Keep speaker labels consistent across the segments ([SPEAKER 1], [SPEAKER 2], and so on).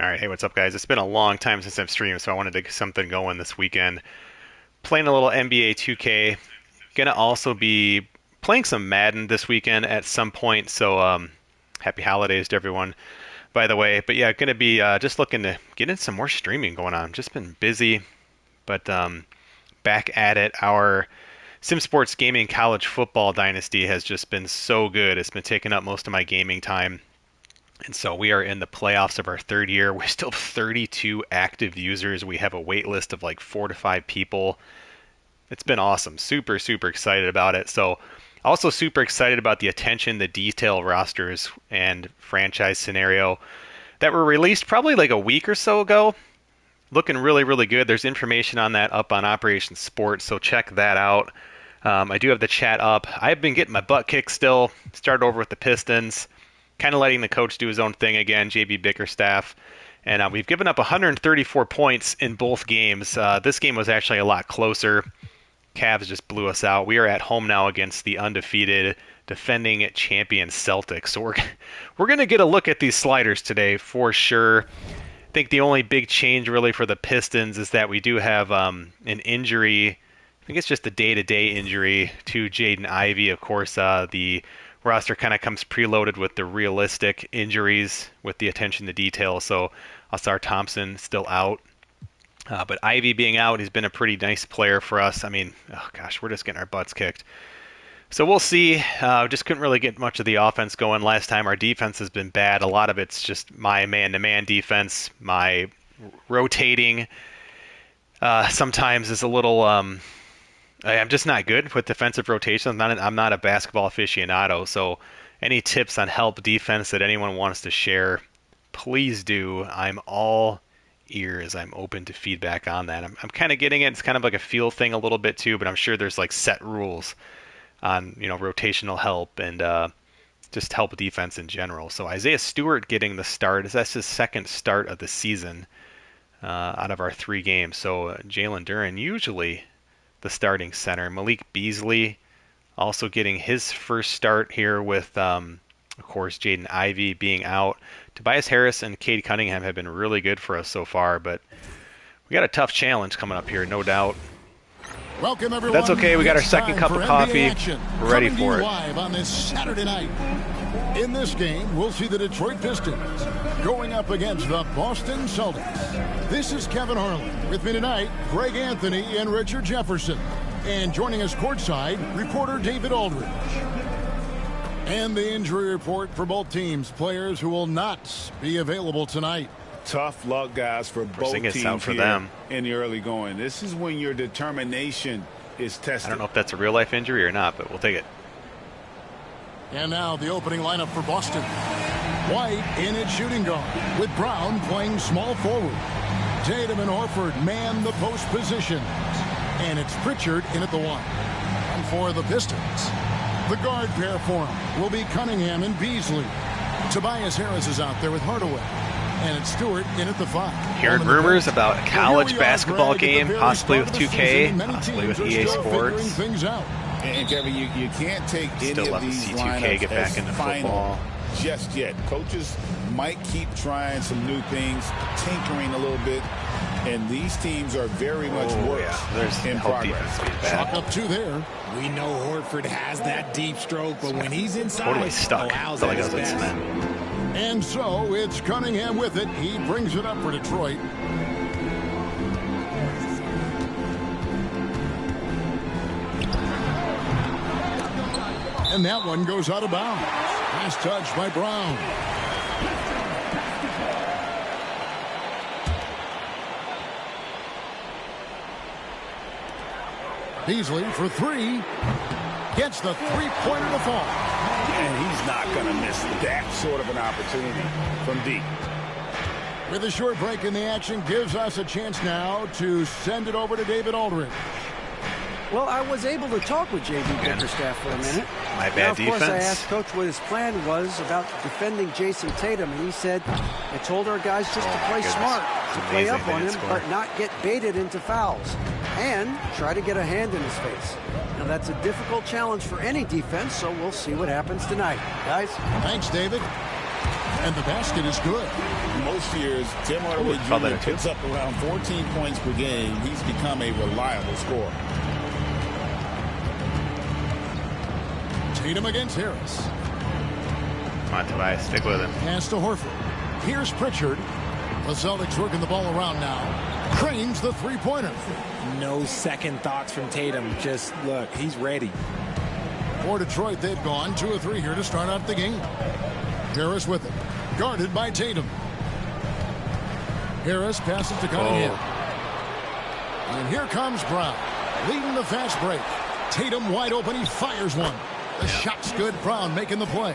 [SPEAKER 1] All right, hey, what's up, guys? It's been a long time since I've streamed, so I wanted to get something going this weekend. Playing a little NBA 2K. Gonna also be playing some Madden this weekend at some point, so happy holidays to everyone, by the way. But yeah, gonna be just looking to get in some more streaming going on. Just been busy, but back at it. Our Sim Sports Gaming College Football Dynasty has just been so good. It's been taking up most of my gaming time. And so we are in the playoffs of our third year. We're still 32 active users. We have a wait list of like 4 to 5 people. It's been awesome. Super, super excited about it. So also super excited about the attention, the detail rosters and franchise scenario that were released probably like a week or so ago. Looking really, really good. There's information on that up on Operation Sports, so check that out. I do have the chat up. I've been getting my butt kicked still. Started over with the Pistons. Kind of letting the coach do his own thing again, JB Bickerstaff. And we've given up 134 points in both games. This game was actually a lot closer. Cavs just blew us out. We are at home now against the undefeated defending champion Celtics. So we're going to get a look at these sliders today for sure. I think the only big change really for the Pistons is that we do have an injury. I think it's just a day-to-day injury to Jaden Ivey. Of course, the roster kind of comes preloaded with the realistic injuries with the attention to detail. So Asar Thompson still out. But Ivy being out, he's been a pretty nice player for us. I mean, oh gosh, we're just getting our butts kicked. So we'll see. Just couldn't really get much of the offense going last time. Our defense has been bad. A lot of it's just my man-to-man defense. My rotating sometimes is a little... I'm just not good with defensive rotation. I'm not a basketball aficionado, so any tips on help defense that anyone wants to share, please do. I'm all ears. I'm open to feedback on that. I'm kind of getting it. It's kind of like a feel thing a little bit too, but I'm sure there's like set rules on rotational help and just help defense in general. So Isaiah Stewart getting the start. That's his second start of the season out of our 3 games. So Jalen Duren usually the starting center. Malik Beasley also getting his first start here with, of course, Jaden Ivey being out. Tobias Harris and Cade Cunningham have been really good for us so far, but we got a tough challenge coming up here, no doubt.
[SPEAKER 2] Welcome everyone.
[SPEAKER 1] But that's okay. We got our second cup of coffee. We're ready for it.
[SPEAKER 2] Live on this Saturday night. In this game, we'll see the Detroit Pistons going up against the Boston Celtics. This is Kevin Harlan. With me tonight, Greg Anthony and Richard Jefferson. And joining us courtside, reporter David Aldridge. And the injury report for both teams. Players who will not be available tonight.
[SPEAKER 3] Tough luck, guys, for both teams
[SPEAKER 1] out for
[SPEAKER 3] here
[SPEAKER 1] them
[SPEAKER 3] in the early going. This is when your determination is tested.
[SPEAKER 1] I don't know if that's a real-life injury or not, but we'll take it.
[SPEAKER 2] And now the opening lineup for Boston. White in at shooting guard, with Brown playing small forward. Tatum and Horford man the post positions. And it's Pritchard in at the 1. And for the Pistons, the guard pair for him will be Cunningham and Beasley. Tobias Harris is out there with Hardaway. And it's Stewart in at the 5.
[SPEAKER 1] Hearing rumors about a college basketball game, possibly with 2K, possibly with EA Sports.
[SPEAKER 3] And Kevin, you can't take
[SPEAKER 1] Still
[SPEAKER 3] any
[SPEAKER 1] love
[SPEAKER 3] of
[SPEAKER 1] to
[SPEAKER 3] these
[SPEAKER 1] see 2K get back into football
[SPEAKER 3] just yet. Coaches might keep trying some new things, tinkering a little bit, and these teams are very much worse in progress.
[SPEAKER 2] Chalk up 2 there.
[SPEAKER 4] We know Horford has that deep stroke, but when he's inside,
[SPEAKER 1] totally stuck.
[SPEAKER 4] allows
[SPEAKER 1] Felt like I
[SPEAKER 4] his
[SPEAKER 1] was in
[SPEAKER 4] best.
[SPEAKER 1] cement.
[SPEAKER 2] And so it's Cunningham with it. He brings it up for Detroit. And that one goes out of bounds. Nice touch by Brown. Beasley for 3. Gets the three-pointer to fall.
[SPEAKER 3] And he's not going to miss that sort of an opportunity from deep.
[SPEAKER 2] With a short break in the action, gives us a chance now to send it over to David Aldridge.
[SPEAKER 5] Well, I was able to talk with J.B. Bickerstaff for a minute.
[SPEAKER 1] My bad
[SPEAKER 5] now, of course, I
[SPEAKER 1] defense.
[SPEAKER 5] asked Coach what his plan was about defending Jason Tatum, and he said, I told our guys just to play
[SPEAKER 1] goodness.
[SPEAKER 5] smart, to play
[SPEAKER 1] Amazing
[SPEAKER 5] up on
[SPEAKER 1] they
[SPEAKER 5] him,
[SPEAKER 1] didn't
[SPEAKER 5] but
[SPEAKER 1] score.
[SPEAKER 5] not get baited into fouls, and try to get a hand in his face. Now, that's a difficult challenge for any defense, so we'll see what happens tonight. Guys?
[SPEAKER 2] Thanks, David. And the basket is good.
[SPEAKER 3] Most years, Tim Hardaway Jr. puts up around 14 points per game. He's become a reliable scorer.
[SPEAKER 2] Tatum against Harris.
[SPEAKER 1] Come on, Tobias, stick with him.
[SPEAKER 2] Pass to Horford. Here's Pritchard. The Celtics working the ball around now. Cranes the three-pointer.
[SPEAKER 4] No second thoughts from Tatum. Just look, he's ready.
[SPEAKER 2] For Detroit, they've gone 2 of 3 here to start out the game. Harris with it. Guarded by Tatum. Harris passes to Cunningham. And here comes Brown. Leading the fast break. Tatum wide open. He fires one. The shot's good. Brown making the play.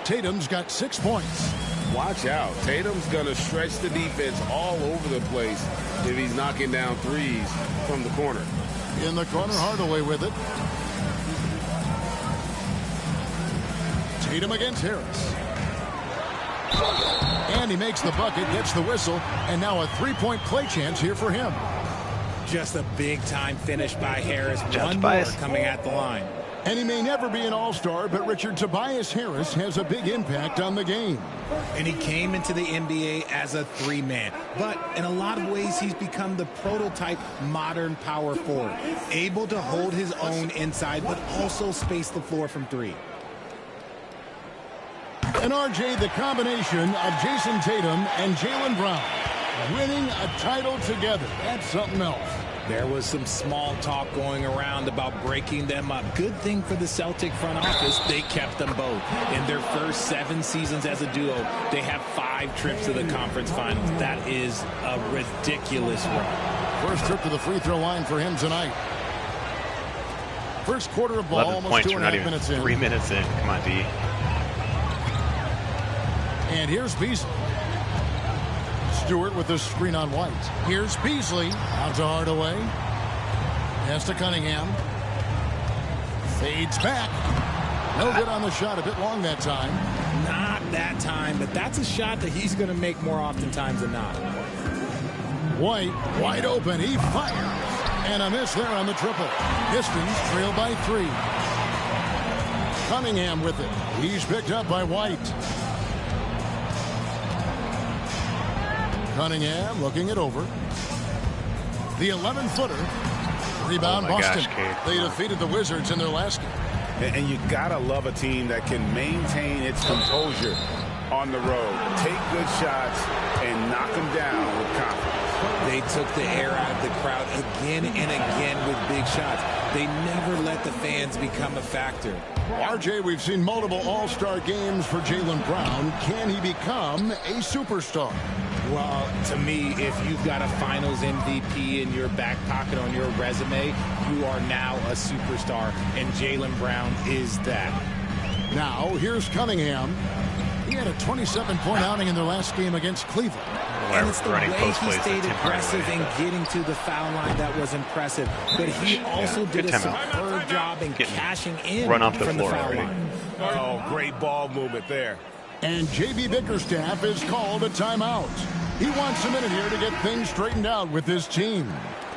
[SPEAKER 2] Tatum's got 6 points.
[SPEAKER 6] Watch out. Tatum's going to stretch the defense all over the place if he's knocking down threes from the corner.
[SPEAKER 2] In the corner, Hardaway with it. Tatum against Harris. And he makes the bucket, gets the whistle, and now a three-point play chance here for him.
[SPEAKER 4] Just a big-time finish by Harris. One more
[SPEAKER 1] Tobias
[SPEAKER 4] coming at the line.
[SPEAKER 2] And he may never be an all-star, but Richard, Tobias Harris has a big impact on the game.
[SPEAKER 4] And he came into the NBA as a three-man. But in a lot of ways, he's become the prototype modern power forward. Able to hold his own inside, but also space the floor from three.
[SPEAKER 2] And RJ, the combination of Jason Tatum and Jaylen Brown winning a title together. That's something else.
[SPEAKER 4] There was some small talk going around about breaking them up. Good thing for the Celtic front office, they kept them both. In their first 7 seasons as a duo, they have 5 trips to the conference finals. That is a ridiculous run.
[SPEAKER 2] First trip to the free throw line for him tonight. First quarter of ball,
[SPEAKER 1] 11
[SPEAKER 2] almost
[SPEAKER 1] points.
[SPEAKER 2] 2.5 minutes in.
[SPEAKER 1] 3 minutes in. Come on, D.
[SPEAKER 2] And here's Beasley. Stewart with the screen on White. Here's Beasley. Out to Hardaway. Pass to Cunningham. Fades back. No good on the shot. A bit long that time.
[SPEAKER 4] Not that time, but that's a shot that he's going to make more oftentimes than not.
[SPEAKER 2] White wide open. He fires. And a miss there on the triple. Pistons trail by 3. Cunningham with it. He's picked up by White. Cunningham looking it over. The 11-footer. Rebound Boston. They defeated the Wizards in their last game.
[SPEAKER 3] And you gotta love a team that can maintain its composure on the road. Take good shots and knock them down with confidence.
[SPEAKER 4] They took the air out of the crowd again and again with big shots. They never let the fans become a factor.
[SPEAKER 2] RJ, we've seen multiple all-star games for Jaylen Brown. Can he become a superstar?
[SPEAKER 4] Well, to me, if you've got a finals MVP in your back pocket on your resume, you are now a superstar, and Jaylen Brown is that.
[SPEAKER 2] Now, here's Cunningham. He had a 27-point outing in their last game against Cleveland.
[SPEAKER 4] And it's the way he stayed aggressive in getting to the foul line that was impressive. But he also did a superb job in cashing in from the foul line.
[SPEAKER 6] Oh, great ball movement there.
[SPEAKER 2] And J.B. Bickerstaff is called a timeout. He wants a minute here to get things straightened out with his team.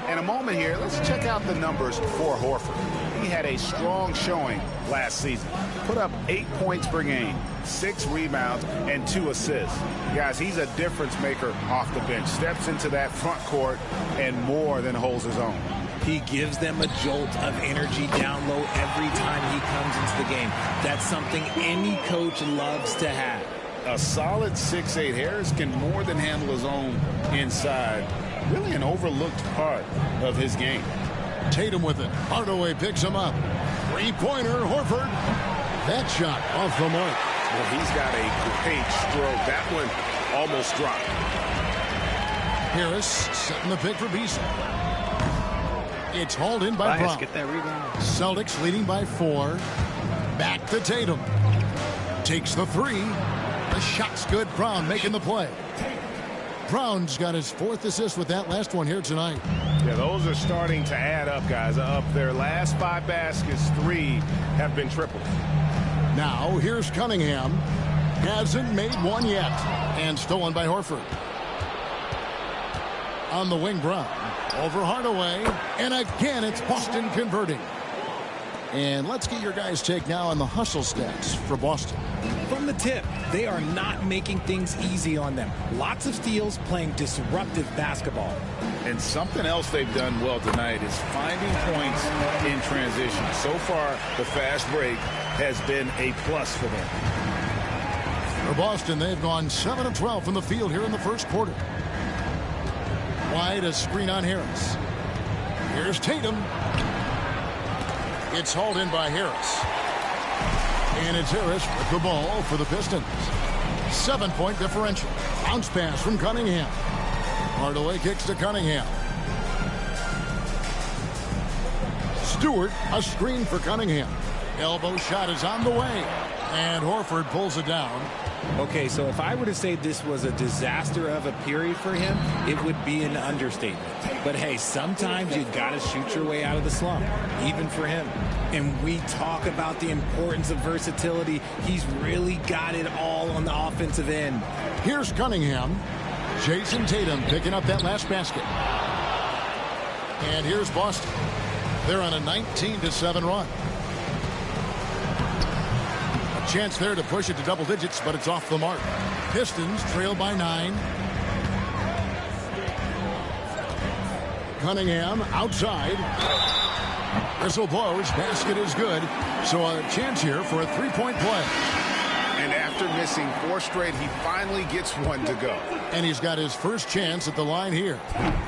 [SPEAKER 3] In a moment here, let's check out the numbers for Horford. He had a strong showing last season. Put up 8 points per game, 6 rebounds, and 2 assists. Guys, he's a difference maker off the bench. Steps into that front court and more than holds his own.
[SPEAKER 4] He gives them a jolt of energy down low every time he comes into the game. That's something any coach loves to have.
[SPEAKER 3] A solid 6'8". Harris can more than handle his own inside. Really an overlooked part of his game.
[SPEAKER 2] Tatum with it. Hardaway picks him up. Three-pointer, Horford. That shot off the mark.
[SPEAKER 6] Well, he's got a great stroke. That one almost dropped.
[SPEAKER 2] Harris setting the pick for Beasley. It's hauled in by Brown.
[SPEAKER 1] Get that rebound.
[SPEAKER 2] Celtics leading by 4. Back to Tatum. Takes the 3. The shot's good. Brown making the play. Brown's got his 4th assist with that last one here tonight.
[SPEAKER 6] Yeah, those are starting to add up, guys. Up their last 5 baskets, 3 have been tripled.
[SPEAKER 2] Now, here's Cunningham. Hasn't made one yet. And stolen by Horford. On the wing, Brown. Over Hardaway. And again, it's Boston converting. And let's get your guys' take now on the hustle stats for Boston.
[SPEAKER 4] From the tip, they are not making things easy on them. Lots of steals, playing disruptive basketball.
[SPEAKER 3] And something else they've done well tonight is finding points in transition. So far, the fast break has been a plus for them.
[SPEAKER 2] For Boston, they've gone 7 of 12 from the field here in the first quarter. Wide, a screen on Harris. Here's Tatum. It's hauled in by Harris. And it's Harris with the ball for the Pistons. 7-point differential. Bounce pass from Cunningham. Hardaway kicks to Cunningham. Stewart, a screen for Cunningham. Elbow shot is on the way. And Horford pulls it down.
[SPEAKER 4] Okay, so if I were to say this was a disaster of a period for him, it would be an understatement. But hey, sometimes you got to shoot your way out of the slump, even for him. And we talk about the importance of versatility. He's really got it all on the offensive end.
[SPEAKER 2] Here's Cunningham. Jason Tatum picking up that last basket. And here's Boston. They're on a 19-7 run. A chance there to push it to double digits, but it's off the mark. Pistons trail by 9. Cunningham outside. Whistle blows. Basket is good. So a chance here for a three-point play.
[SPEAKER 3] And after missing 4 straight, he finally gets one to go.
[SPEAKER 2] And he's got his first chance at the line here.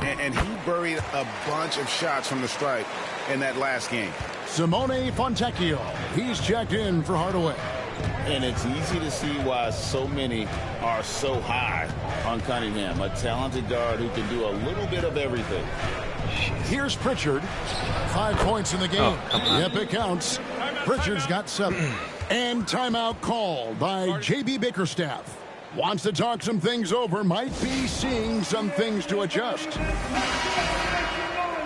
[SPEAKER 3] And he buried a bunch of shots from the stripe in that last game.
[SPEAKER 2] Simone Fontecchio. He's checked in for Hardaway.
[SPEAKER 6] And it's easy to see why so many are so high on Cunningham, a talented guard who can do a little bit of everything.
[SPEAKER 2] Here's Pritchard. 5 points in the game. Yep, it counts. Pritchard's got 7. And timeout called by J.B. Bickerstaff. Wants to talk some things over. Might be seeing some things to adjust.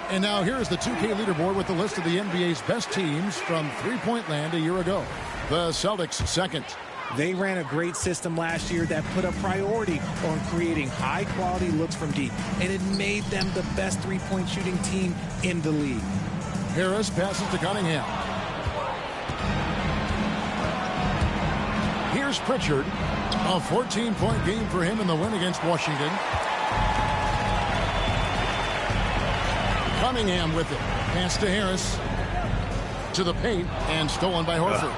[SPEAKER 2] And now here's the 2K leaderboard with the list of the NBA's best teams from three-point land a year ago. The Celtics second.
[SPEAKER 4] They ran a great system last year that put a priority on creating high-quality looks from deep, and it made them the best three-point shooting team in the league.
[SPEAKER 2] Harris passes to Cunningham. Here's Pritchard. A 14-point game for him in the win against Washington. Cunningham with it. Pass to Harris. To the paint and stolen by Horford.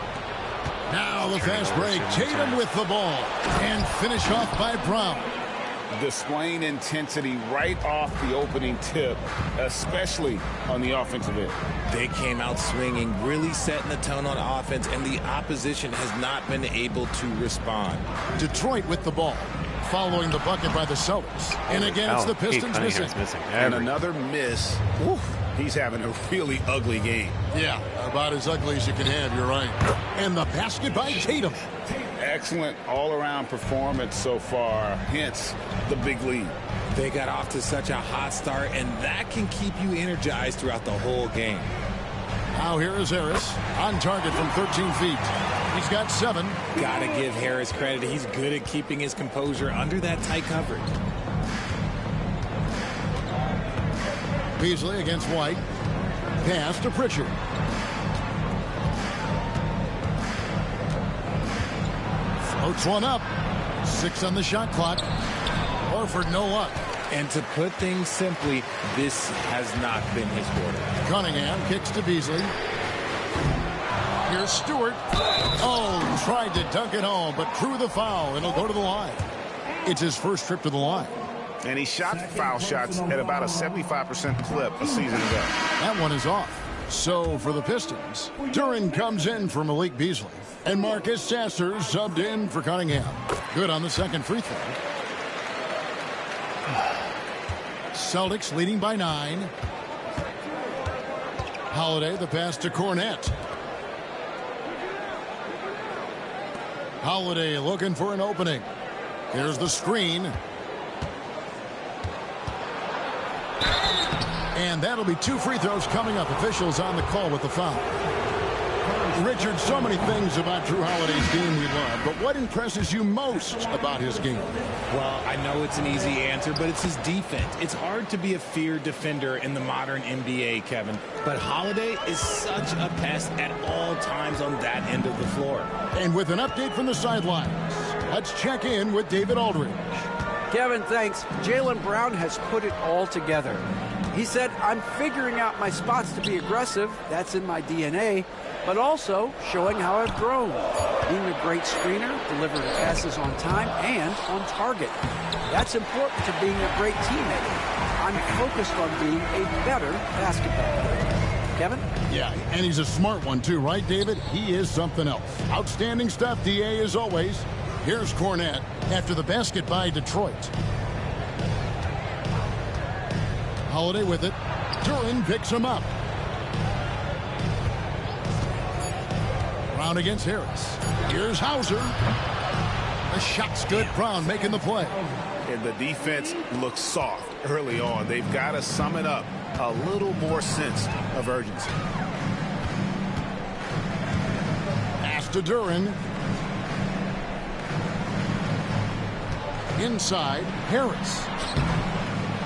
[SPEAKER 2] Now the fast break. Tatum with the ball. And finish off by Brown.
[SPEAKER 3] Displaying intensity right off the opening tip, especially on the offensive end.
[SPEAKER 4] They came out swinging, really setting the tone on offense, and the opposition has not been able to respond.
[SPEAKER 2] Detroit with the ball. Following the bucket by the Celtics. And again, it's the Pistons missing.
[SPEAKER 3] And another miss. Oof. He's having a really ugly game.
[SPEAKER 2] Yeah, about as ugly as you can have, you're right. And the basket by Tatum.
[SPEAKER 3] Excellent all-around performance so far, hence the big lead.
[SPEAKER 4] They got off to such a hot start, and that can keep you energized throughout the whole game.
[SPEAKER 2] Now here is Harris on target from 13 feet. He's got 7.
[SPEAKER 4] Gotta give Harris credit. He's good at keeping his composure under that tight coverage.
[SPEAKER 2] Beasley against White. Pass to Pritchard. Floats one up. 6 on the shot clock. Horford no luck.
[SPEAKER 4] And to put things simply, this has not been his quarter.
[SPEAKER 2] Cunningham kicks to Beasley. Here's Stewart. Oh, tried to dunk it home, but drew the foul, and he'll go to the line. It's his first trip to the line.
[SPEAKER 3] And he shot foul shots at about a 75% clip a season ago.
[SPEAKER 2] That one is off. So for the Pistons, Duran comes in for Malik Beasley. And Marcus Sasser subbed in for Cunningham. Good on the second free throw. Celtics leading by 9. Holiday, the pass to Cornette. Holiday looking for an opening. Here's the screen. And that'll be 2 free throws coming up. Officials on the call with the foul. Richard, so many things about Drew Holiday's game we love, but what impresses you most about his game?
[SPEAKER 4] Well, I know it's an easy answer, but it's his defense. It's hard to be a feared defender in the modern NBA, Kevin. But Holiday is such a pest at all times on that end of the floor.
[SPEAKER 2] And with an update from the sidelines, let's check in with David Aldridge.
[SPEAKER 5] Kevin, thanks. Jaylen Brown has put it all together. He said, I'm figuring out my spots to be aggressive. That's in my DNA. But also showing how I've grown. Being a great screener, delivering passes on time and on target. That's important to being a great teammate. I'm focused on being a better basketball player. Kevin?
[SPEAKER 2] Yeah, and he's a smart one too, right, David? He is something else. Outstanding stuff, DA, as always. Here's Cornette after the basket by Detroit. Holiday with it. Duran picks him up. Brown against Harris. Here's Hauser. The shot's good. Brown making the play.
[SPEAKER 3] And the defense looks soft early on. They've got to sum it up. A little more sense of urgency.
[SPEAKER 2] Pass to Duran. Inside, Harris.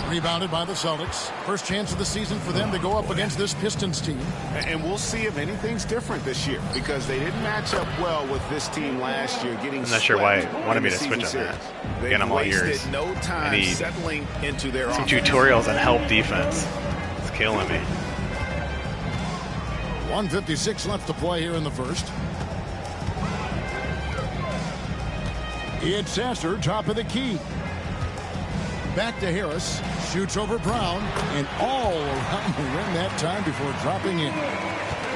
[SPEAKER 2] Rebounded by the Celtics. First chance of the season for them to go up against this Pistons team.
[SPEAKER 3] And we'll see if anything's different this year, because they didn't match up well with this team last year.
[SPEAKER 1] I'm not sure why it wanted me to switch on that. Again, I'm all ears.
[SPEAKER 3] No time
[SPEAKER 1] I need
[SPEAKER 3] settling into their
[SPEAKER 1] some
[SPEAKER 3] offense.
[SPEAKER 1] tutorials on help defense. It's killing me.
[SPEAKER 2] 1:56 left to play here in the first. It's Sasser, top of the key. Back to Harris. Shoots over Brown. And all around the rim that time before dropping in.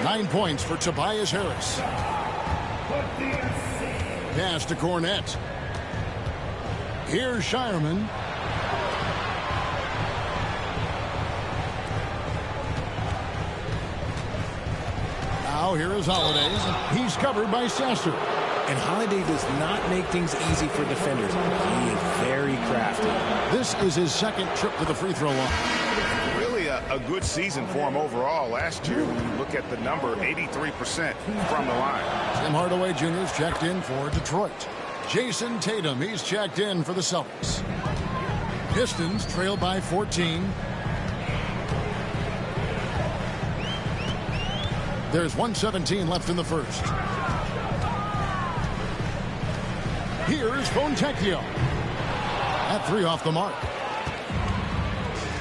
[SPEAKER 2] 9 points for Tobias Harris. Pass to Cornette. Here's Shireman. Now here is Holiday. He's covered by Sasser.
[SPEAKER 4] And Holiday does not make things easy for defenders. He is very crafty.
[SPEAKER 2] This is his second trip to the free throw line.
[SPEAKER 3] Really a good season for him overall. Last year, when you look at the number, 83% from the line.
[SPEAKER 2] Tim Hardaway Jr. is checked in for Detroit. Jason Tatum, he's checked in for the Celtics. Pistons trail by 14. There's 1:17 left in the first. Here's Fontecchio. That three off the mark.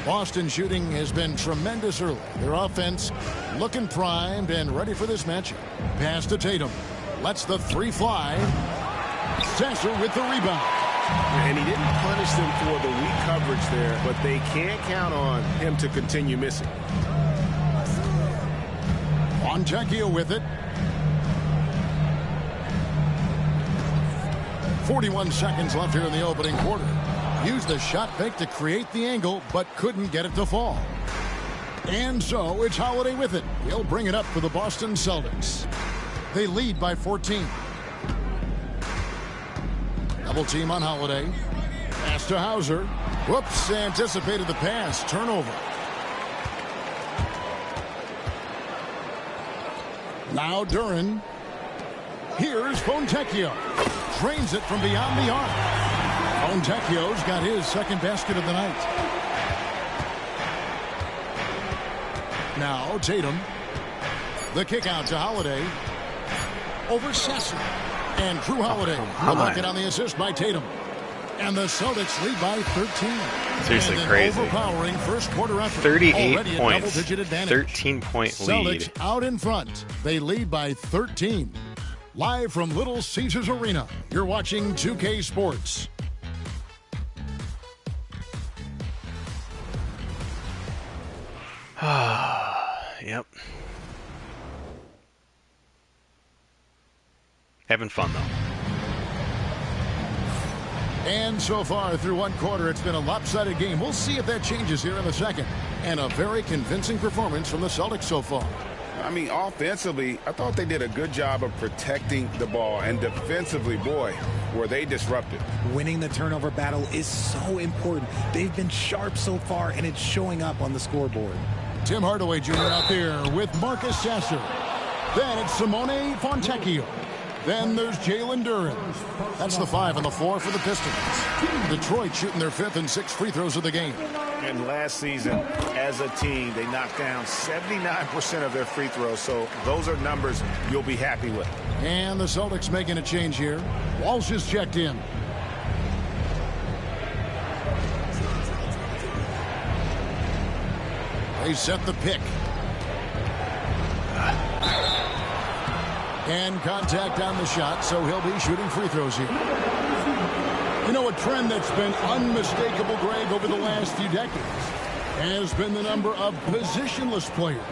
[SPEAKER 2] Boston shooting has been tremendous early. Their offense looking primed and ready for this matchup. Pass to Tatum. Lets the three fly. Sasser with the rebound.
[SPEAKER 3] And he didn't punish them for the weak coverage there, but they can't count on him to continue missing.
[SPEAKER 2] Fontecchio with it. 41 seconds left here in the opening quarter. Used the shot fake to create the angle, but couldn't get it to fall. And so it's Holiday with it. He'll bring it up for the Boston Celtics. They lead by 14. Double team on Holiday. Pass to Hauser. Whoops, anticipated the pass. Turnover. Now Duran. Here's Fontecchio. Drains it from beyond the arc. Fontecchio's got his second basket of the night. Now Tatum. The kick out to Holiday. Over Sasser. And Drew Holiday. The bucket on the assist by Tatum. And the Celtics lead by 13.
[SPEAKER 1] Seriously
[SPEAKER 2] and
[SPEAKER 1] crazy.
[SPEAKER 2] Overpowering first quarter effort.
[SPEAKER 1] 38
[SPEAKER 2] Already
[SPEAKER 1] points. 13-point lead.
[SPEAKER 2] Celtics out in front. They lead by 13. Live from Little Caesars Arena, you're watching 2K Sports.
[SPEAKER 1] Yep. Having fun, though.
[SPEAKER 2] And so far through one quarter, it's been a lopsided game. We'll see if that changes here in the second. And a very convincing performance from the Celtics so far.
[SPEAKER 3] I mean, offensively, I thought they did a good job of protecting the ball. And defensively, boy, were they disrupted.
[SPEAKER 4] Winning the turnover battle is so important. They've been sharp so far, and it's showing up on the scoreboard.
[SPEAKER 2] Tim Hardaway Jr. out there with Marcus Sasser. Then it's Simone Fontecchio. Then there's Jalen Duren. That's the 5 and the 4 for the Pistons. Detroit shooting their 5th and 6th free throws of the game.
[SPEAKER 3] And last season, as a team, they knocked down 79% of their free throws. So those are numbers you'll be happy with.
[SPEAKER 2] And the Celtics making a change here. Walsh is checked in. They set the pick. And contact on the shot, so he'll be shooting free throws here. You know, a trend that's been unmistakable, Greg, over the last few decades has been the number of positionless players.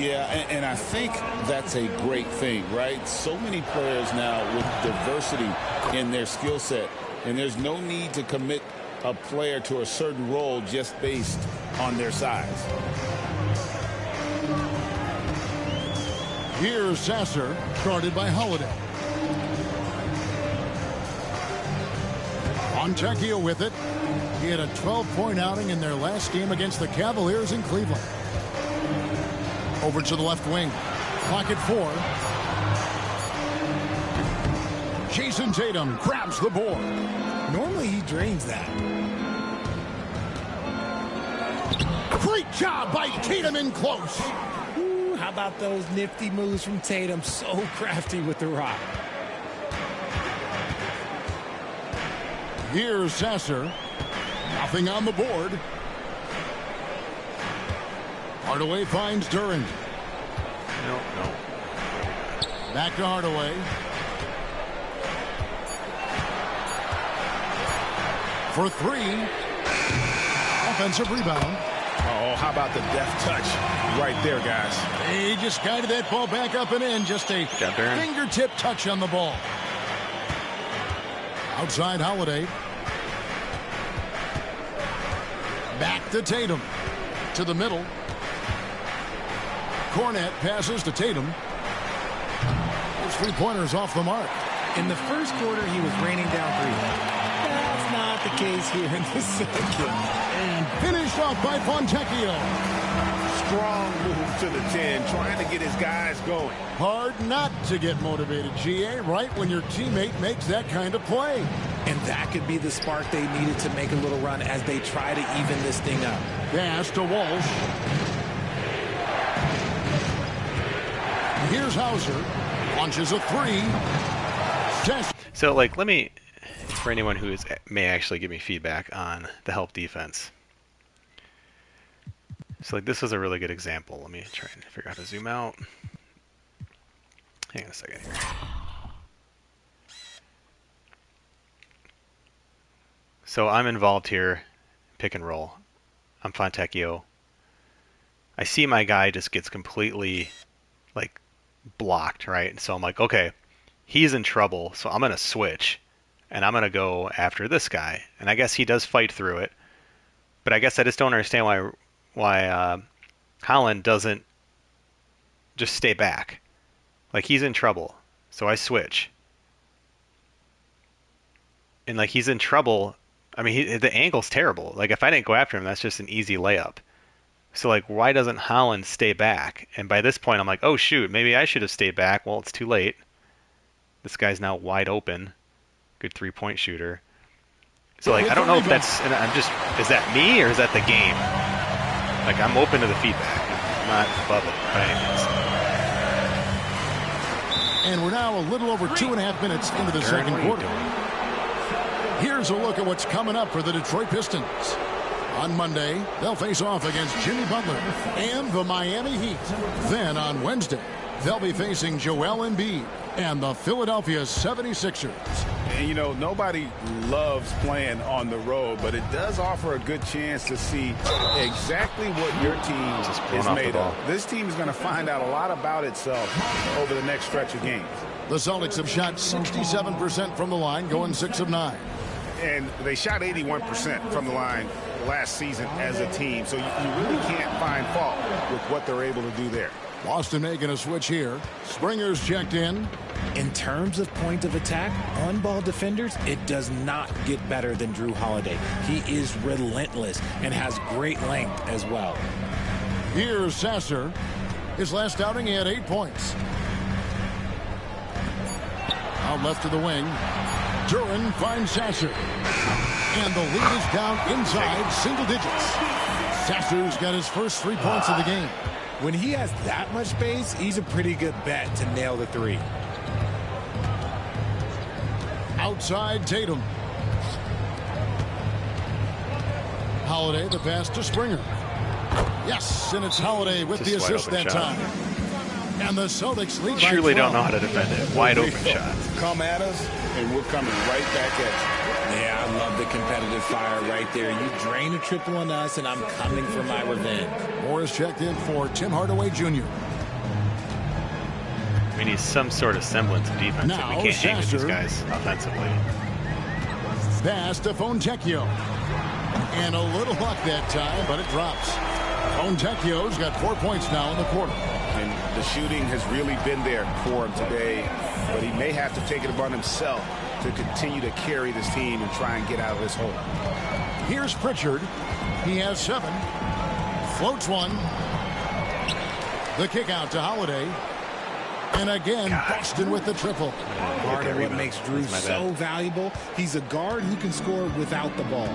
[SPEAKER 6] Yeah, and I think that's a great thing, right? So many players now with diversity in their skill set, and there's no need to commit a player to a certain role just based on their size.
[SPEAKER 2] Here's Sasser, guarded by Holiday. Fontecchio with it. He had a 12-point outing in their last game against the Cavaliers in Cleveland. Over to the left wing. Clock at 4. Jason Tatum grabs the board.
[SPEAKER 4] Normally he drains that.
[SPEAKER 2] Great job by Tatum in close.
[SPEAKER 4] Ooh, how about those nifty moves from Tatum? So crafty with the rock.
[SPEAKER 2] Here's Sasser. Nothing on the board. Hardaway finds Durant.
[SPEAKER 1] No.
[SPEAKER 2] Back to Hardaway. For 3. Offensive rebound.
[SPEAKER 3] Oh, how about the deft touch right there, guys?
[SPEAKER 2] He just guided that ball back up and in. Just a fingertip touch on the ball. Outside Holiday. Back to Tatum. To the middle. Cornette passes to Tatum. His 3-pointers off the mark.
[SPEAKER 4] In the first quarter, he was raining down 3. That's not the case here in the second.
[SPEAKER 2] And finished off by Fontecchio.
[SPEAKER 3] Strong move to the 10, trying to get his guys going.
[SPEAKER 2] Hard not to get motivated, GA, right when your teammate makes that kind of play.
[SPEAKER 4] And that could be the spark they needed to make a little run as they try to even this thing up.
[SPEAKER 2] Pass to Walsh. Here's Hauser. Launches a 3.
[SPEAKER 1] So, like, let me, for anyone who may actually give me feedback on the help defense. So, like, this is a really good example. Let me try and figure out how to zoom out. Hang on a second here. So I'm involved here, pick and roll. I'm Fontecchio. I see my guy just gets completely, like, blocked, right? So I'm like, okay, he's in trouble, so I'm going to switch, and I'm going to go after this guy. And I guess he does fight through it, but I guess I just don't understand why Holland doesn't just stay back. Like, he's in trouble, so I switch. And, like, he's in trouble. I mean, the angle's terrible. Like, if I didn't go after him, that's just an easy layup. So, like, why doesn't Holland stay back? And by this point, I'm like, oh, shoot, maybe I should have stayed back. Well, it's too late. This guy's now wide open. Good 3-point shooter. So, like, I don't know if that's, and I'm just, is that me or is that the game? Like, I'm open to the feedback. I'm not above it by any means.
[SPEAKER 2] And we're now a little over 2.5 minutes into the second quarter. Here's a look at what's coming up for the Detroit Pistons. On Monday, they'll face off against Jimmy Butler and the Miami Heat. Then on Wednesday, they'll be facing Joel Embiid and the Philadelphia 76ers.
[SPEAKER 3] And, you know, nobody loves playing on the road, but it does offer a good chance to see exactly what your team is made of. This team is going to find out a lot about itself over the next stretch of games.
[SPEAKER 2] The Celtics have shot 67% from the line, going 6 of 9.
[SPEAKER 3] And they shot 81% from the line last season as a team. So you really can't find fault with what they're able to do there.
[SPEAKER 2] Boston making a switch here. Springer's checked in.
[SPEAKER 4] In terms of point of attack, on-ball defenders, it does not get better than Drew Holiday. He is relentless and has great length as well.
[SPEAKER 2] Here's Sasser. His last outing, he had 8 points. Out left to the wing. Duran finds Sasser. And the lead is down inside single digits. Sasser's got his first 3 points of the game.
[SPEAKER 4] When he has that much space, he's a pretty good bet to nail the three.
[SPEAKER 2] Outside Tatum. Holiday, the pass to Springer. Yes, and it's Holiday with the assist that time. And the Celtics lead by 12.
[SPEAKER 1] Truly don't know how to defend it. Wide open shots.
[SPEAKER 6] Come at us, and we're coming right back at
[SPEAKER 4] Yeah, I love the competitive fire right there. You drain a triple on us, and I'm coming for my revenge.
[SPEAKER 2] Moore is checked in for Tim Hardaway Jr.
[SPEAKER 1] We need some sort of semblance of defense.
[SPEAKER 2] Now,
[SPEAKER 1] We can't hang with these
[SPEAKER 2] Sasser.
[SPEAKER 1] guys offensively.
[SPEAKER 2] Pass to Fontecchio. And a little luck that time, but it drops. Fontecchio's got 4 points now in the quarter.
[SPEAKER 3] And the shooting has really been there for him today, but he may have to take it upon himself to continue to carry this team and try and get out of this hole.
[SPEAKER 2] Here's Pritchard. He has 7. Floats one. The kick out to Holiday. And again, Boston with the triple.
[SPEAKER 4] Part of what makes Drew so valuable, he's a guard who can score without the ball.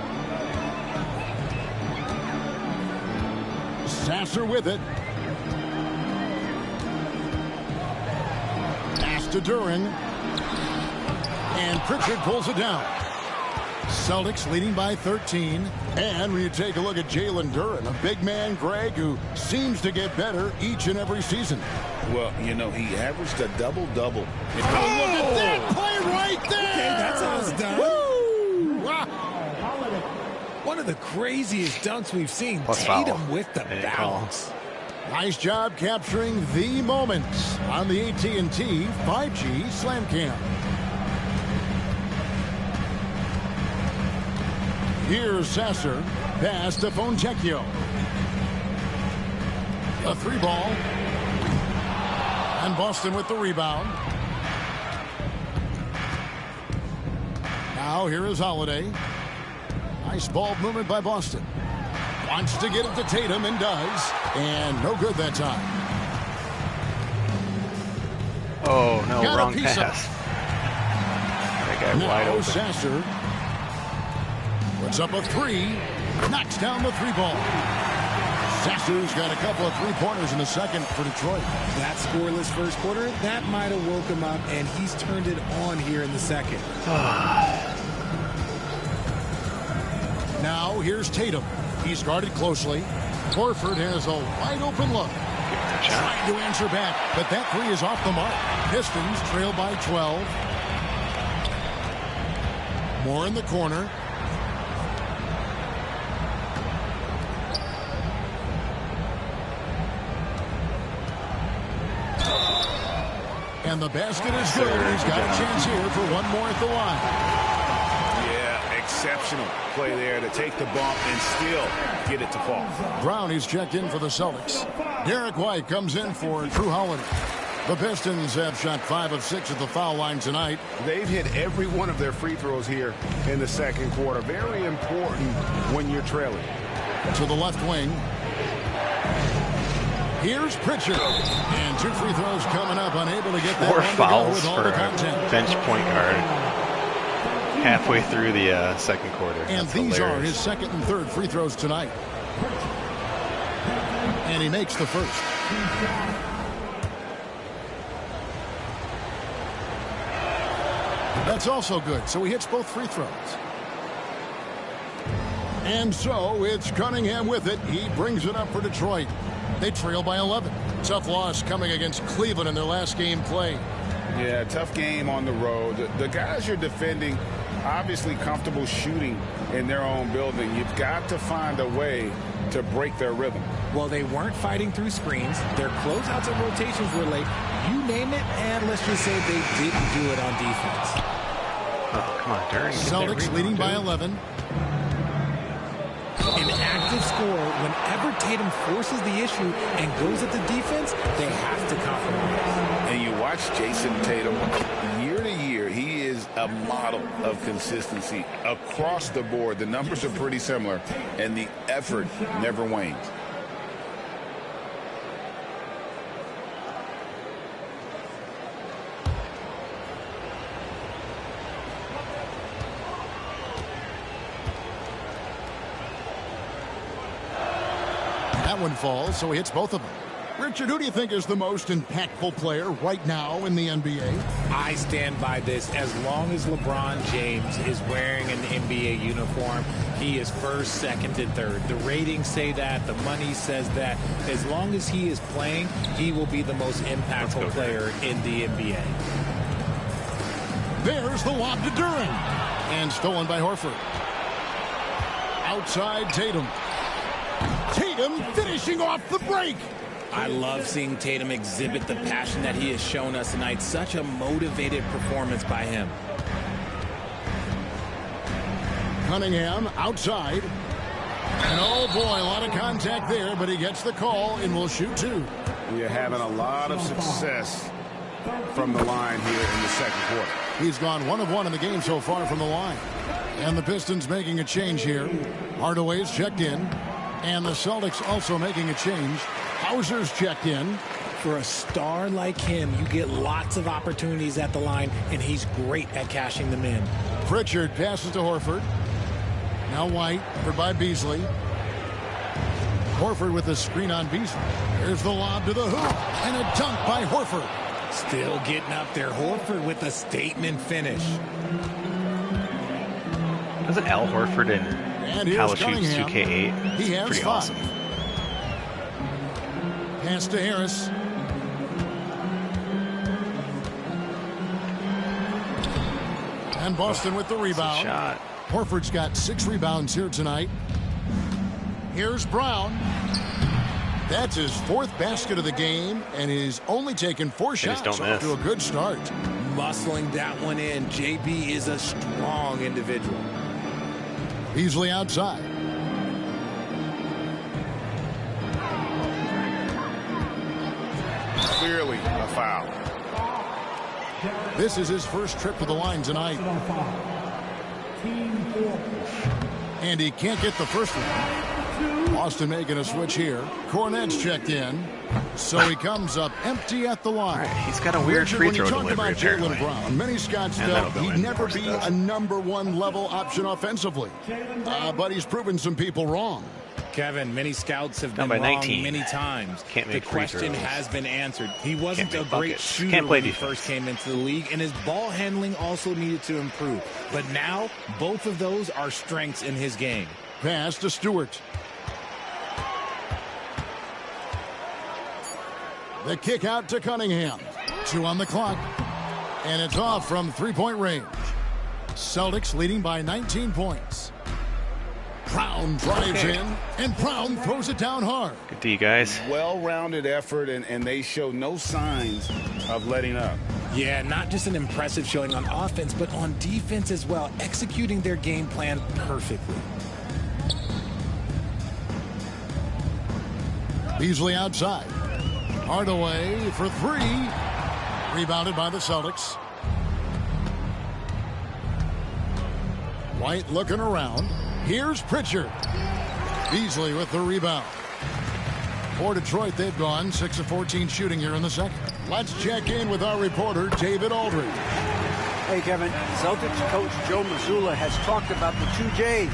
[SPEAKER 2] Sasser with it. Pass to Duran. And Pritchard pulls it down. Celtics leading by 13. And when you take a look at Jalen Duran, a big man, Greg, who seems to get better each and every season.
[SPEAKER 6] Well, you know, he averaged a double-double.
[SPEAKER 2] Oh, look at that play right there!
[SPEAKER 4] Okay, that's how it's done.
[SPEAKER 2] Woo! Wow.
[SPEAKER 4] One of the craziest dunks we've seen.
[SPEAKER 1] Plus
[SPEAKER 4] Tatum
[SPEAKER 1] foul.
[SPEAKER 4] with the bounce.
[SPEAKER 2] Nice job capturing the moments on the AT&T 5G Slam Cam. Here's Sasser. Pass to Fontecchio. A 3-ball. And Boston with the rebound. Now here is Holiday. Nice ball movement by Boston. Wants to get it to Tatum and does. And no good that time.
[SPEAKER 1] Oh, no,
[SPEAKER 2] Got a
[SPEAKER 1] wrong
[SPEAKER 2] piece
[SPEAKER 1] pass.
[SPEAKER 2] of-
[SPEAKER 1] That guy wide
[SPEAKER 2] Now
[SPEAKER 1] open.
[SPEAKER 2] Sasser puts up a 3. Knocks down the 3-ball. Sasser's got a couple of 3-pointers in the second for Detroit.
[SPEAKER 4] That scoreless first quarter, that might have woke him up, and he's turned it on here in the second.
[SPEAKER 2] Now here's Tatum. He's guarded closely. Horford has a wide open look. Trying to answer back, but that 3 is off the mark. Pistons trail by 12. Moore in the corner. And the basket is good. He's got a chance here for one more at the line.
[SPEAKER 3] Yeah, exceptional play there to take the bump and still get it to fall.
[SPEAKER 2] Brown is checked in for the Celtics. Derek White comes in for Drew Holiday. The Pistons have shot 5 of 6 at the foul line tonight.
[SPEAKER 3] They've hit every one of their free throws here in the second quarter. Very important when you're trailing.
[SPEAKER 2] To the left wing. Here's Pritchard. And 2 free throws coming up. Unable to get that
[SPEAKER 1] 4
[SPEAKER 2] one to go
[SPEAKER 1] fouls
[SPEAKER 2] with all
[SPEAKER 1] for
[SPEAKER 2] the
[SPEAKER 1] a
[SPEAKER 2] content.
[SPEAKER 1] bench point guard halfway through the second quarter.
[SPEAKER 2] And
[SPEAKER 1] That's
[SPEAKER 2] these are
[SPEAKER 1] hilarious.
[SPEAKER 2] his second and third free throws tonight. And he makes the first. That's also good. So he hits both free throws. And so it's Cunningham with it. He brings it up for Detroit. They trail by 11. Tough loss coming against Cleveland in their last game played.
[SPEAKER 3] Yeah, tough game on the road. The guys you're defending, obviously comfortable shooting in their own building. You've got to find a way to break their rhythm.
[SPEAKER 4] Well, they weren't fighting through screens. Their closeouts and rotations were late. You name it, and let's just say they didn't do it on defense.
[SPEAKER 1] Oh, come on, Duran.
[SPEAKER 2] Celtics leading by 11.
[SPEAKER 4] An active score, whenever Tatum forces the issue and goes at the defense, they have to compromise.
[SPEAKER 3] And you watch Jason Tatum year to year. He is a model of consistency across the board. The numbers are pretty similar, and the effort never wanes.
[SPEAKER 2] That one falls, so he hits both of them. Richard, who do you think is the most impactful player right now in the NBA?
[SPEAKER 4] I stand by this. As long as LeBron James is wearing an NBA uniform, he is first, second, and third. The ratings say that. The money says that. As long as he is playing, he will be the most impactful player in the NBA.
[SPEAKER 2] There's the lob to Duran. And stolen by Horford. Outside Tatum. Tatum finishing off the break.
[SPEAKER 4] I love seeing Tatum exhibit the passion that he has shown us tonight. Such a motivated performance by him.
[SPEAKER 2] Cunningham outside. And oh boy, a lot of contact there, but he gets the call and will shoot two.
[SPEAKER 3] We're having a lot of success from the line here in the second quarter.
[SPEAKER 2] He's gone 1 of 1 in the game so far from the line. And the Pistons making a change here. Hardaway's checked in. And the Celtics also making a change. Hauser's checked in.
[SPEAKER 4] For a star like him, you get lots of opportunities at the line, and he's great at cashing them in.
[SPEAKER 2] Pritchard passes to Horford. Now White, covered by Beasley. Horford with the screen on Beasley. Here's the lob to the hoop. And a dunk by Horford.
[SPEAKER 4] Still getting up there. Horford with a statement finish.
[SPEAKER 1] Doesn't Al Horford in College Hoops 2K8?
[SPEAKER 2] He has
[SPEAKER 1] pretty
[SPEAKER 2] 5.
[SPEAKER 1] awesome.
[SPEAKER 2] Pass to Harris. And Boston with the rebound.
[SPEAKER 1] Shot.
[SPEAKER 2] Horford's got 6 rebounds here tonight. Here's Brown. That's his 4th basket of the game, and he's only taken 4 shots off to a good start.
[SPEAKER 4] Muscling that one in. JB is a strong individual.
[SPEAKER 2] Beasley outside.
[SPEAKER 3] Clearly a foul.
[SPEAKER 2] This is his first trip to the line tonight. And he can't get the first one. Boston making a switch here. Cornette's checked in. So he comes up empty at the line.
[SPEAKER 1] Right, he's got a weird free throw delivery,
[SPEAKER 2] about
[SPEAKER 1] apparently.
[SPEAKER 2] Jaylen Brown, many Scotts felt he'd never be a #1 level option offensively. But he's proven some people wrong.
[SPEAKER 4] Kevin, many scouts have been
[SPEAKER 1] by
[SPEAKER 4] wrong
[SPEAKER 1] 19.
[SPEAKER 4] many times.
[SPEAKER 1] Can't make
[SPEAKER 4] the question
[SPEAKER 1] free throws.
[SPEAKER 4] has been answered. He wasn't a
[SPEAKER 1] make
[SPEAKER 4] great
[SPEAKER 1] buckets.
[SPEAKER 4] shooter
[SPEAKER 1] Can't play
[SPEAKER 4] when he
[SPEAKER 1] defense.
[SPEAKER 4] first came into the league, and his ball handling also needed to improve. But now, both of those are strengths in his game.
[SPEAKER 2] Pass to Stewart. The kick out to Cunningham. 2 on the clock. And it's off from 3-point range. Celtics leading by 19 points. Brown drives in, and Brown throws it down hard.
[SPEAKER 1] Good D, guys.
[SPEAKER 3] Well-rounded effort, and they show no signs of letting up.
[SPEAKER 4] Yeah, not just an impressive showing on offense, but on defense as well, executing their game plan perfectly.
[SPEAKER 2] Beasley outside. Hardaway for 3. Rebounded by the Celtics. White looking around. Here's Pritchard. Beasley with the rebound. For Detroit, they've gone 6 of 14 shooting here in the second. Let's check in with our reporter, David Aldridge.
[SPEAKER 5] Hey, Kevin. Celtics coach Joe Mazzulla has talked about the 2 J's,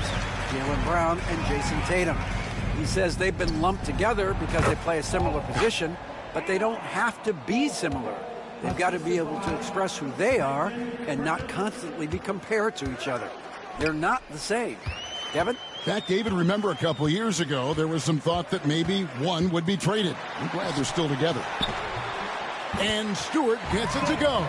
[SPEAKER 5] Jaylen Brown and Jason Tatum. He says they've been lumped together because they play a similar position, but they don't have to be similar. They've got to be able to express who they are and not constantly be compared to each other. They're not the same. Kevin?
[SPEAKER 2] In fact, David, remember a couple years ago, there was some thought that maybe one would be traded. I'm glad they're still together. And Stewart gets it to go.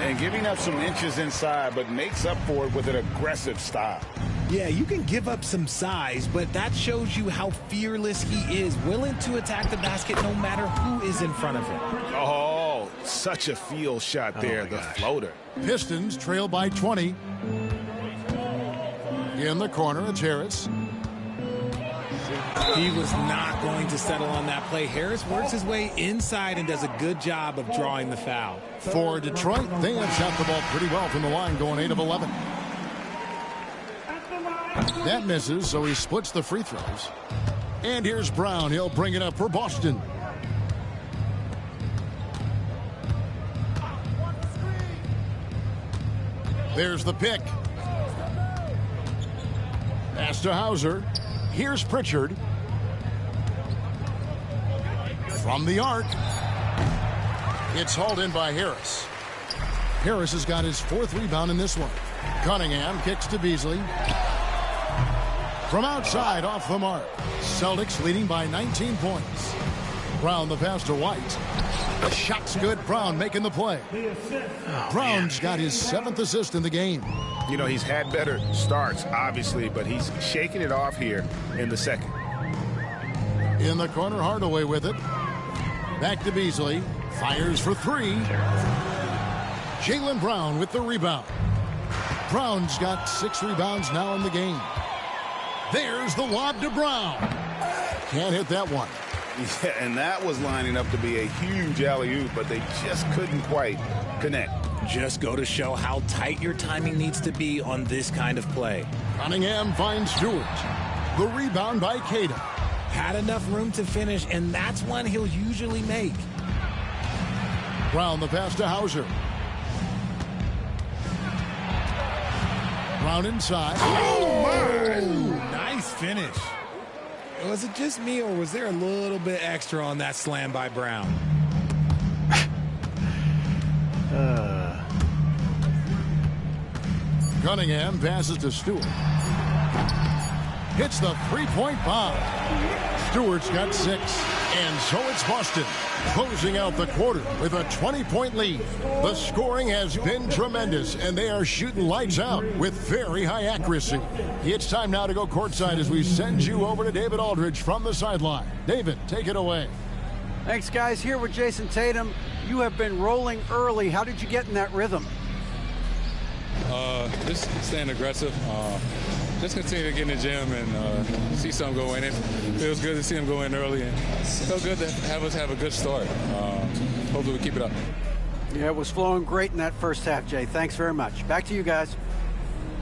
[SPEAKER 3] And giving up some inches inside, but makes up for it with an aggressive style.
[SPEAKER 4] Yeah, you can give up some size, but that shows you how fearless he is, willing to attack the basket no matter who is in front of him.
[SPEAKER 3] Oh, such a field shot there, the floater.
[SPEAKER 2] Pistons trail by 20. In the corner, it's Harris.
[SPEAKER 4] He was not going to settle on that play. Harris works his way inside and does a good job of drawing the foul.
[SPEAKER 2] For Detroit, they have shot the ball pretty well from the line, going 8 of 11. That misses, so he splits the free throws. And here's Brown. He'll bring it up for Boston. There's the pick. Pass to Hauser. Here's Pritchard. From the arc. It's hauled in by Harris. Harris has got his 4th rebound in this one. Cunningham kicks to Beasley. From outside, off the mark. Celtics leading by 19 points. Brown the pass to White. The shot's good. Brown making the play. Brown's got his 7th assist in the game.
[SPEAKER 3] You know, he's had better starts, obviously, but he's shaking it off here in the second.
[SPEAKER 2] In the corner, Hardaway with it. Back to Beasley. Fires for 3. Jaylen Brown with the rebound. Brown's got 6 rebounds now in the game. There's the lob to Brown. Can't hit that one.
[SPEAKER 3] Yeah, and that was lining up to be a huge alley-oop, but they just couldn't quite connect.
[SPEAKER 4] Just go to show how tight your timing needs to be on this kind of play.
[SPEAKER 2] Cunningham finds Stewart. The rebound by Cada.
[SPEAKER 4] Had enough room to finish, and that's one he'll usually make.
[SPEAKER 2] Brown the pass to Hauser. Brown inside.
[SPEAKER 3] Oh, my!
[SPEAKER 4] Nice finish. Was it just me, or was there a little bit extra on that slam by Brown?
[SPEAKER 2] Cunningham passes to Stewart. Hits the 3-point bomb. Stewart's got 6. And so it's Boston closing out the quarter with a 20-point lead. The scoring has been tremendous, and they are shooting lights out with very high accuracy. It's time now to go courtside as we send you over to David Aldridge from the sideline. David, take it away.
[SPEAKER 5] Thanks, guys. Here with Jason Tatum. You have been rolling early. How did you get in that rhythm?
[SPEAKER 7] Just staying aggressive. Just continue to get in the gym and see something go in. It feels good to see him go in early, and it felt good to have us have a good start. Hopefully we keep it up.
[SPEAKER 5] Yeah, it was flowing great in that first half, Jay. Thanks very much. Back to you guys.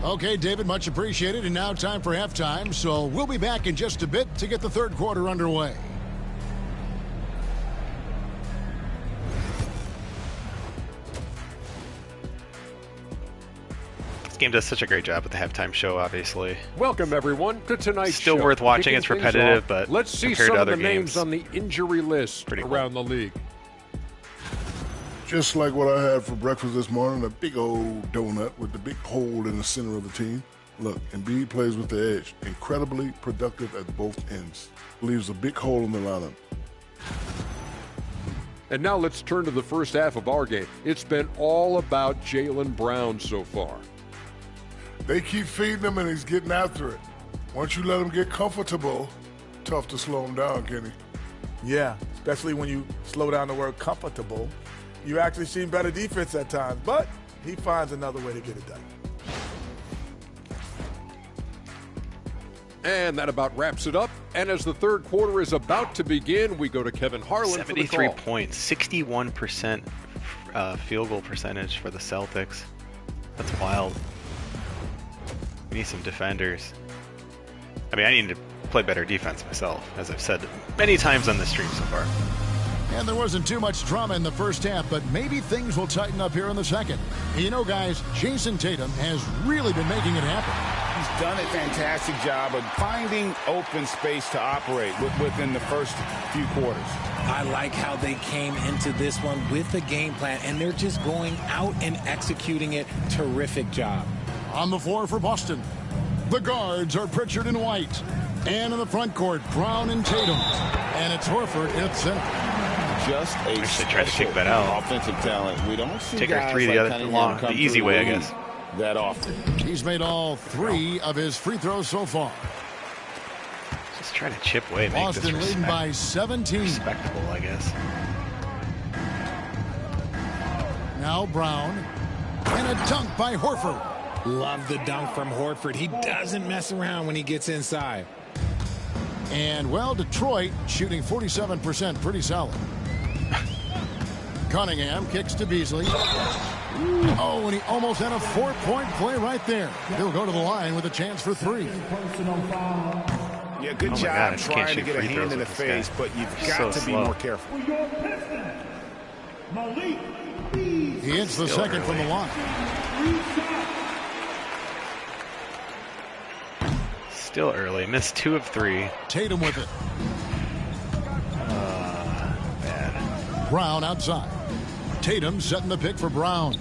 [SPEAKER 2] Okay, David, much appreciated. And now time for halftime. So we'll be back in just a bit to get the third quarter underway.
[SPEAKER 1] Game does such a great job with the halftime show, obviously.
[SPEAKER 8] Welcome, everyone, to tonight's
[SPEAKER 1] Still
[SPEAKER 8] show.
[SPEAKER 1] worth watching.
[SPEAKER 8] Kicking
[SPEAKER 1] It's
[SPEAKER 8] things
[SPEAKER 1] repetitive,
[SPEAKER 8] off,
[SPEAKER 1] but
[SPEAKER 8] let's see
[SPEAKER 1] compared
[SPEAKER 8] some
[SPEAKER 1] to
[SPEAKER 8] of the
[SPEAKER 1] other
[SPEAKER 8] names
[SPEAKER 1] games,
[SPEAKER 8] on the injury list
[SPEAKER 1] pretty cool.
[SPEAKER 8] around the league.
[SPEAKER 9] Just like what I had for breakfast this morning, a big old donut with the big hole in the center of the team. Look, Embiid plays with the edge. Incredibly productive at both ends. Leaves a big hole in the lineup.
[SPEAKER 8] And now let's turn to the first half of our game. It's been all about Jaylen Brown so far.
[SPEAKER 9] They keep feeding him, and he's getting after it. Once you let him get comfortable, tough to slow him down, Kenny.
[SPEAKER 10] Yeah, especially when you slow down the word comfortable. You actually see better defense at times, but he finds another way to get it done.
[SPEAKER 8] And that about wraps it up. And as the third quarter is about to begin, we go to Kevin Harlan
[SPEAKER 1] 73
[SPEAKER 8] for the call.
[SPEAKER 1] points, 61% field goal percentage for the Celtics. That's wild. We need some defenders. I mean, I need to play better defense myself, as I've said many times on this stream so far.
[SPEAKER 2] And there wasn't too much drama in the first half, but maybe things will tighten up here in the second. You know, guys, Jason Tatum has really been making it happen.
[SPEAKER 3] He's done a fantastic job of finding open space to operate within the first few quarters.
[SPEAKER 4] I like how they came into this one with a game plan, and they're just going out and executing it. Terrific job.
[SPEAKER 2] On the floor for Boston, the guards are Pritchard and White. And in the front court, Brown and Tatum. And it's Horford in the center.
[SPEAKER 6] Just a
[SPEAKER 1] Wish they tried to kick that out.
[SPEAKER 6] offensive talent. We don't see
[SPEAKER 1] Take our
[SPEAKER 6] guys
[SPEAKER 1] three the
[SPEAKER 6] like
[SPEAKER 1] other
[SPEAKER 6] Cunningham
[SPEAKER 1] long,
[SPEAKER 6] come
[SPEAKER 1] the easy
[SPEAKER 6] through
[SPEAKER 1] way, I
[SPEAKER 6] the
[SPEAKER 1] guess.
[SPEAKER 6] league that often.
[SPEAKER 2] He's made all 3 of his free throws so far.
[SPEAKER 1] Just try to chip away, make
[SPEAKER 2] Boston
[SPEAKER 1] this
[SPEAKER 2] leading by 17.
[SPEAKER 1] respectable, I guess.
[SPEAKER 2] Now Brown. And a dunk by Horford.
[SPEAKER 4] Love the dunk from Horford. He doesn't mess around when he gets inside.
[SPEAKER 2] And, well, Detroit shooting 47%, pretty solid. Cunningham kicks to Beasley. Oh, and he almost had a 4-point play right there. He'll go to the line with a chance for 3.
[SPEAKER 3] Yeah, good
[SPEAKER 1] Oh my
[SPEAKER 3] job
[SPEAKER 1] God, I just can't
[SPEAKER 3] trying to
[SPEAKER 1] shoot
[SPEAKER 3] get a
[SPEAKER 1] free
[SPEAKER 3] hand
[SPEAKER 1] throws
[SPEAKER 3] in the
[SPEAKER 1] with this guy.
[SPEAKER 3] face, but you've
[SPEAKER 1] He's
[SPEAKER 3] got
[SPEAKER 1] so
[SPEAKER 3] to be
[SPEAKER 1] slow.
[SPEAKER 3] more careful.
[SPEAKER 2] He hits the
[SPEAKER 1] Still
[SPEAKER 2] second from the
[SPEAKER 1] early.
[SPEAKER 2] line.
[SPEAKER 1] Still early. Missed 2 of 3.
[SPEAKER 2] Tatum with it. Brown outside. Tatum setting the pick for Brown.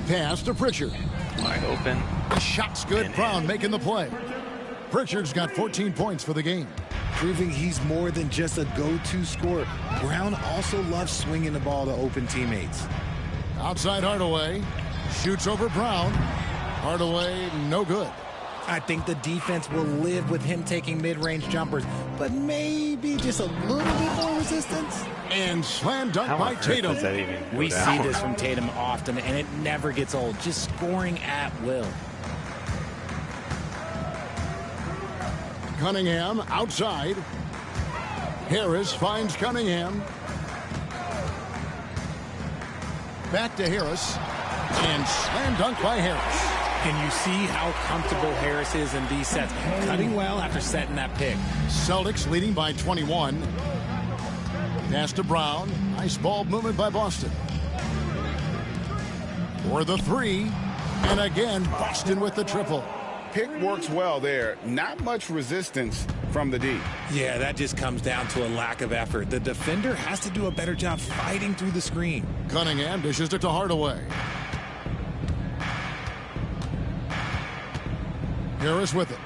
[SPEAKER 2] Pass to Pritchard.
[SPEAKER 1] Wide open.
[SPEAKER 2] The shot's good. Brown making the play. Pritchard's got 14 points for the game.
[SPEAKER 11] Proving he's more than just a go-to scorer. Brown also loves swinging the ball to open teammates.
[SPEAKER 2] Outside Hardaway. Shoots over Brown. Hardaway, no good.
[SPEAKER 11] I think the defense will live with him taking mid-range jumpers, but maybe just a little bit more resistance.
[SPEAKER 2] And slam dunk by Tatum.
[SPEAKER 4] We see this from Tatum often, and it never gets old. Just scoring at will.
[SPEAKER 2] Cunningham outside. Harris finds Cunningham. Back to Harris. And slam dunk by Harris.
[SPEAKER 4] And you see how comfortable Harris is in these sets. Cutting well after setting that pick.
[SPEAKER 2] Celtics leading by 21. Pass to Brown. Nice ball movement by Boston. For the three. And again, Boston with the triple.
[SPEAKER 3] Pick works well there. Not much resistance from the D.
[SPEAKER 4] Yeah, that just comes down to a lack of effort. The defender has to do a better job fighting through the screen.
[SPEAKER 2] Cunningham dishes it to Hardaway. Harris with it.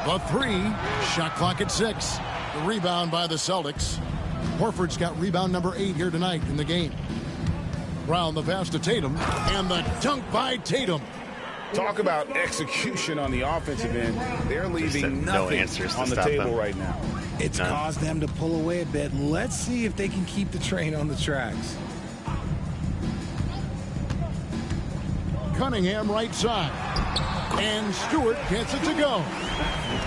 [SPEAKER 2] The three. Shot clock at 6. The rebound by the Celtics. Horford's got rebound number 8 here tonight in the game. Brown the pass to Tatum. And the dunk by Tatum.
[SPEAKER 3] Talk about execution on the offensive end. They're leaving nothing on the table right now.
[SPEAKER 11] It's caused them to pull away a bit. Let's see if they can keep the train on the tracks.
[SPEAKER 2] Cunningham right side. And Stewart gets it to go.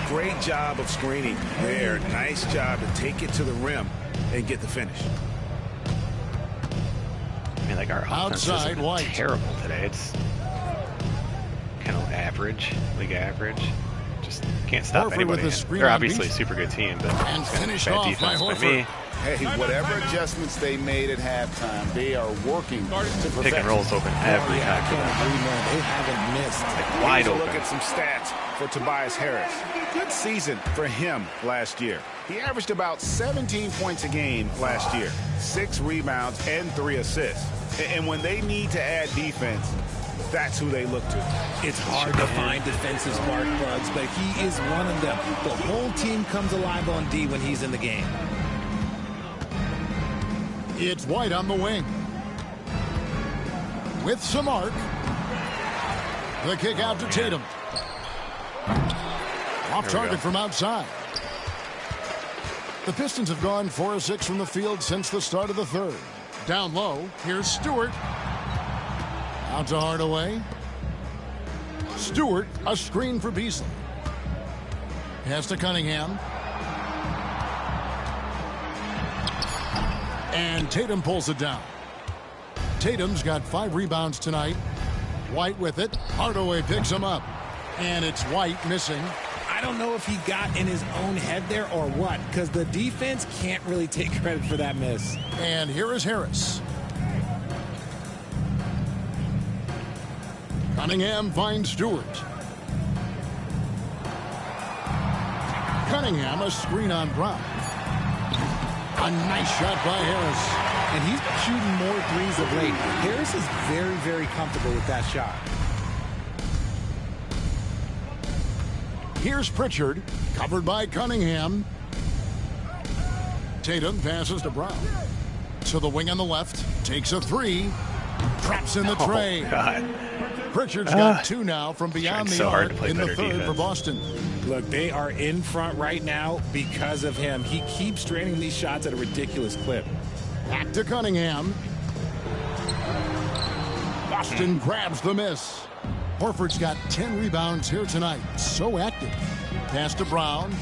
[SPEAKER 12] Great job of screening there. Nice job to take it to the rim and get the finish.
[SPEAKER 1] I mean, like, our offense
[SPEAKER 2] Outside
[SPEAKER 1] is
[SPEAKER 2] White.
[SPEAKER 1] terrible today. It's kind of average, league average. Just can't stop
[SPEAKER 2] Horford
[SPEAKER 1] anybody.
[SPEAKER 2] with a screen
[SPEAKER 1] They're
[SPEAKER 2] on
[SPEAKER 1] obviously a
[SPEAKER 2] Beast.
[SPEAKER 1] super good team, but
[SPEAKER 2] And
[SPEAKER 1] it's kind
[SPEAKER 2] finished
[SPEAKER 1] of bad
[SPEAKER 2] off by
[SPEAKER 1] defense by
[SPEAKER 2] Horford.
[SPEAKER 1] me.
[SPEAKER 3] Hey, whatever adjustments they made at halftime, they are working to perfection.
[SPEAKER 1] Pick and rolls open every
[SPEAKER 11] I
[SPEAKER 1] time.
[SPEAKER 11] can't agree more. They haven't missed.
[SPEAKER 1] Like, wide
[SPEAKER 3] Here's a
[SPEAKER 1] open.
[SPEAKER 3] look at some stats for Tobias Harris. Good season for him last year. He averaged about 17 points a game last year, 6 rebounds and 3 assists. And when they need to add defense, that's who they look to.
[SPEAKER 4] It's hard to find defensive spark plugs, but he is one of them. The whole team comes alive on D when he's in the game.
[SPEAKER 2] It's White on the wing. With some arc. The kick out to Tatum. Off target from outside. The Pistons have gone 4 of 6 from the field since the start of the third. Down low, here's Stewart. Out to Hardaway. Stewart, a screen for Beasley. Pass to Cunningham. And Tatum pulls it down. Tatum's got 5 rebounds tonight. White with it. Hardaway picks him up. And it's White missing.
[SPEAKER 4] I don't know if he got in his own head there or what, because the defense can't really take credit for that miss.
[SPEAKER 2] And here is Harris. Cunningham finds Stewart. Cunningham, a screen on Brown. A nice shot by Harris.
[SPEAKER 11] And he's been shooting more threes of late. Harris is very, very comfortable with that shot.
[SPEAKER 2] Here's Pritchard, covered by Cunningham. Tatum passes to Brown. To the wing on the left, takes a 3. Traps in the tray.
[SPEAKER 1] God.
[SPEAKER 2] Pritchard's got 2 now from beyond the arc in the third for Boston.
[SPEAKER 4] Look, they are in front right now because of him. He keeps draining these shots at a ridiculous clip.
[SPEAKER 2] Back to Cunningham. Boston grabs the miss. Horford's got 10 rebounds here tonight. So active. Pass to Brown.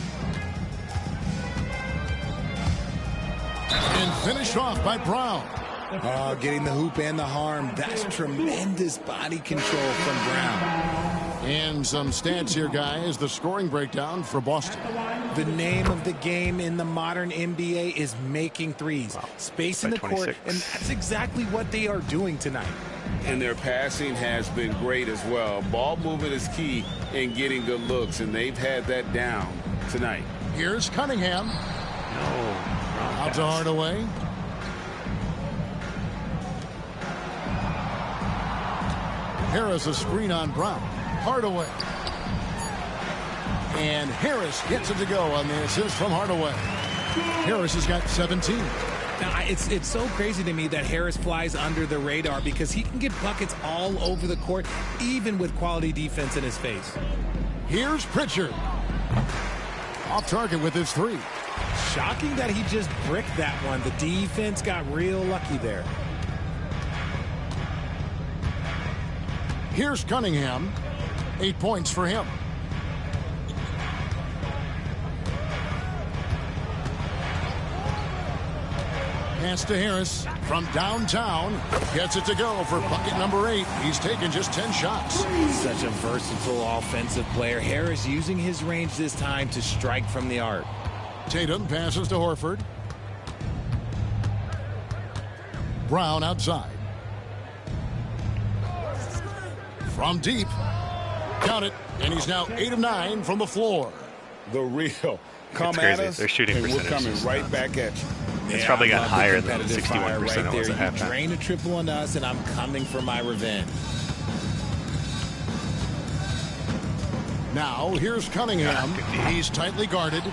[SPEAKER 2] And finished off by Brown.
[SPEAKER 11] Oh, getting the hoop and the harm. That's tremendous body control from Brown.
[SPEAKER 2] And some stats here, guys. The scoring breakdown for Boston.
[SPEAKER 4] The name of the game in the modern NBA is making threes. Spacing the court, and that's exactly what they are doing tonight.
[SPEAKER 6] And their passing has been great as well. Ball movement is key in getting good looks, and they've had that down tonight.
[SPEAKER 2] Here's Cunningham.
[SPEAKER 1] No.
[SPEAKER 2] Out to Hardaway. Harris a screen on Brown. Hardaway. And Harris gets it to go on the assist from Hardaway. Harris has got 17.
[SPEAKER 4] Now, it's so crazy to me that Harris flies under the radar because he can get buckets all over the court, even with quality defense in his face.
[SPEAKER 2] Here's Pritchard. Off target with his three.
[SPEAKER 4] Shocking that he just bricked that one. The defense got real lucky there.
[SPEAKER 2] Here's Cunningham. 8 points for him. Pass to Harris from downtown. Gets it to go for bucket number 8. He's taken just 10 shots.
[SPEAKER 4] Such a versatile offensive player. Harris using his range this time to strike from the arc.
[SPEAKER 2] Tatum passes to Horford. Brown outside. From deep. Count it. And he's now 8 of 9 from the floor.
[SPEAKER 6] The real. Come
[SPEAKER 1] crazy.
[SPEAKER 6] at us,
[SPEAKER 1] Their shooting
[SPEAKER 6] and we're
[SPEAKER 1] percentage
[SPEAKER 6] coming
[SPEAKER 1] is
[SPEAKER 6] right
[SPEAKER 1] nuts.
[SPEAKER 6] back at you.
[SPEAKER 1] It's probably got higher than the
[SPEAKER 4] competitive fire
[SPEAKER 1] 61%
[SPEAKER 4] right
[SPEAKER 1] it was
[SPEAKER 4] there.
[SPEAKER 1] at
[SPEAKER 4] You
[SPEAKER 1] halftime.
[SPEAKER 4] drain a triple on us, and I'm coming for my revenge.
[SPEAKER 2] Now here's Cunningham. He's tightly guarded.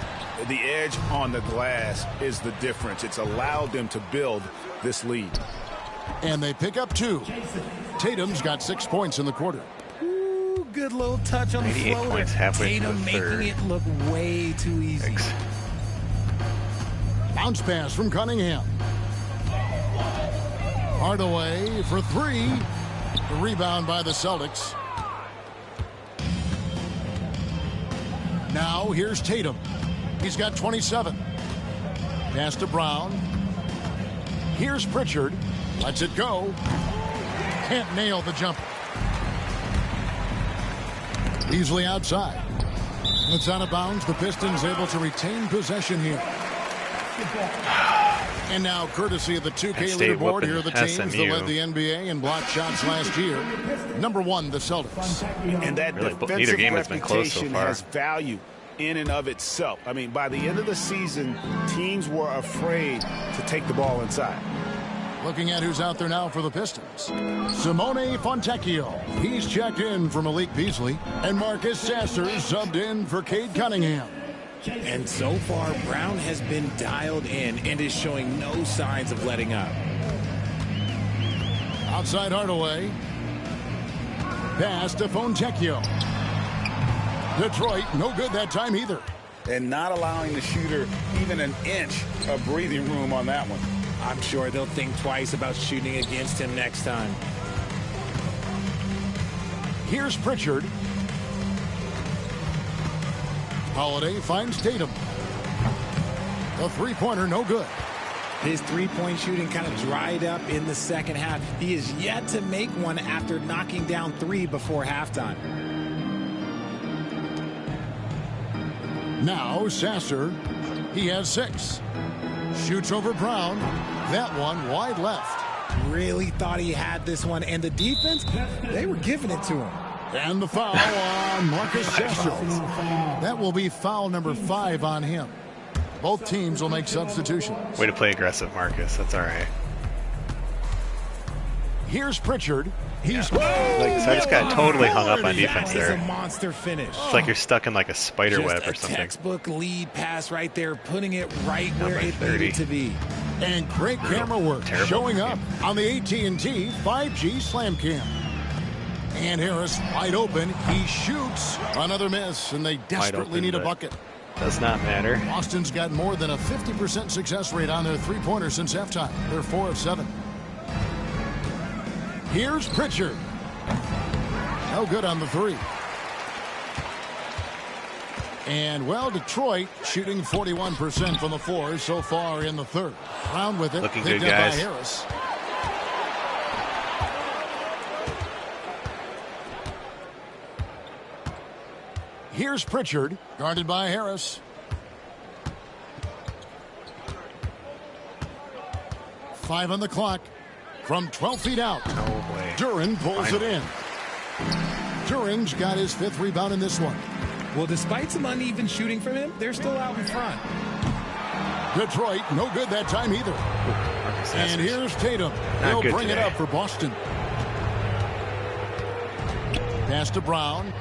[SPEAKER 3] The edge on the glass is the difference. It's allowed them to build this lead.
[SPEAKER 2] And they pick up 2. Tatum's got 6 points in the quarter.
[SPEAKER 4] Ooh, good little touch on the
[SPEAKER 1] 98
[SPEAKER 4] floater.
[SPEAKER 1] points halfway through
[SPEAKER 4] Tatum
[SPEAKER 1] the third.
[SPEAKER 4] making it look way too easy.
[SPEAKER 2] Bounce pass from Cunningham. Hardaway for 3. The rebound by the Celtics. Now here's Tatum. He's got 27. Pass to Brown. Here's Pritchard. Lets it go. Can't nail the jumper. Easily outside. It's out of bounds. The Pistons able to retain possession here. And now, courtesy of the 2K
[SPEAKER 1] State
[SPEAKER 2] leaderboard, here are the
[SPEAKER 1] whooping
[SPEAKER 2] teams that
[SPEAKER 1] SMU.
[SPEAKER 2] led the NBA in block shots last year. Number 1, the Celtics.
[SPEAKER 3] And that
[SPEAKER 1] Really,
[SPEAKER 3] defensive
[SPEAKER 1] neither game has been close so
[SPEAKER 3] reputation
[SPEAKER 1] far.
[SPEAKER 3] has value in and of itself. I mean, by the end of the season, teams were afraid to take the ball inside.
[SPEAKER 2] Looking at who's out there now for the Pistons. Simone Fontecchio. He's checked in for Malik Beasley. And Marcus Sasser subbed in for Cade Cunningham.
[SPEAKER 4] And so far, Brown has been dialed in and is showing no signs of letting up.
[SPEAKER 2] Outside Hardaway. Pass to Fontecchio. Detroit, no good that time either.
[SPEAKER 3] And not allowing the shooter even an inch of breathing room on that one.
[SPEAKER 4] I'm sure they'll think twice about shooting against him next time.
[SPEAKER 2] Here's Pritchard. Holiday finds Tatum. The three-pointer, no good.
[SPEAKER 4] His three-point shooting kind of dried up in the second half. He is yet to make one after knocking down 3 before halftime.
[SPEAKER 2] Now Sasser. He has 6. Shoots over Brown. That one wide left.
[SPEAKER 4] Really thought he had this one, and the defense, they were giving it to him.
[SPEAKER 2] And the foul on Marcus Sasser. That will be foul number 5 on him. Both teams will make substitutions.
[SPEAKER 1] Way to play aggressive, Marcus. That's all right.
[SPEAKER 2] Here's Pritchard. He's
[SPEAKER 1] So I just got totally hung up on defense
[SPEAKER 4] That is a
[SPEAKER 1] there.
[SPEAKER 4] monster finish.
[SPEAKER 1] It's like you're stuck in like a spider
[SPEAKER 4] Just
[SPEAKER 1] web
[SPEAKER 4] a
[SPEAKER 1] or something.
[SPEAKER 4] textbook lead pass right there, putting it right where
[SPEAKER 1] by
[SPEAKER 4] it
[SPEAKER 1] 30.
[SPEAKER 4] needed to be.
[SPEAKER 2] And great camera work
[SPEAKER 1] Terrible.
[SPEAKER 2] showing up on the AT&T 5G Slam Cam. And Harris wide open. He shoots. Another miss, and they desperately
[SPEAKER 1] open,
[SPEAKER 2] need a
[SPEAKER 1] but
[SPEAKER 2] bucket.
[SPEAKER 1] Does not matter.
[SPEAKER 2] Boston's got more than a 50% success rate on their three-pointers since halftime. They're 4 of 7. Here's Pritchard. No good on the 3. And, well, Detroit shooting 41% from the floor so far in the third. Brown with it.
[SPEAKER 1] Looking
[SPEAKER 2] Picked
[SPEAKER 1] good,
[SPEAKER 2] up by
[SPEAKER 1] guys.
[SPEAKER 2] Harris. Here's Pritchard, guarded by Harris. Five on the clock from 12 feet out.
[SPEAKER 1] No way.
[SPEAKER 2] Duran pulls it in. Duran's got his 5th rebound in this one.
[SPEAKER 4] Well, despite some uneven shooting from him, they're still out in front.
[SPEAKER 2] Detroit, no good that time either. And here's Tatum. He'll bring it up for Boston. Pass to Brown.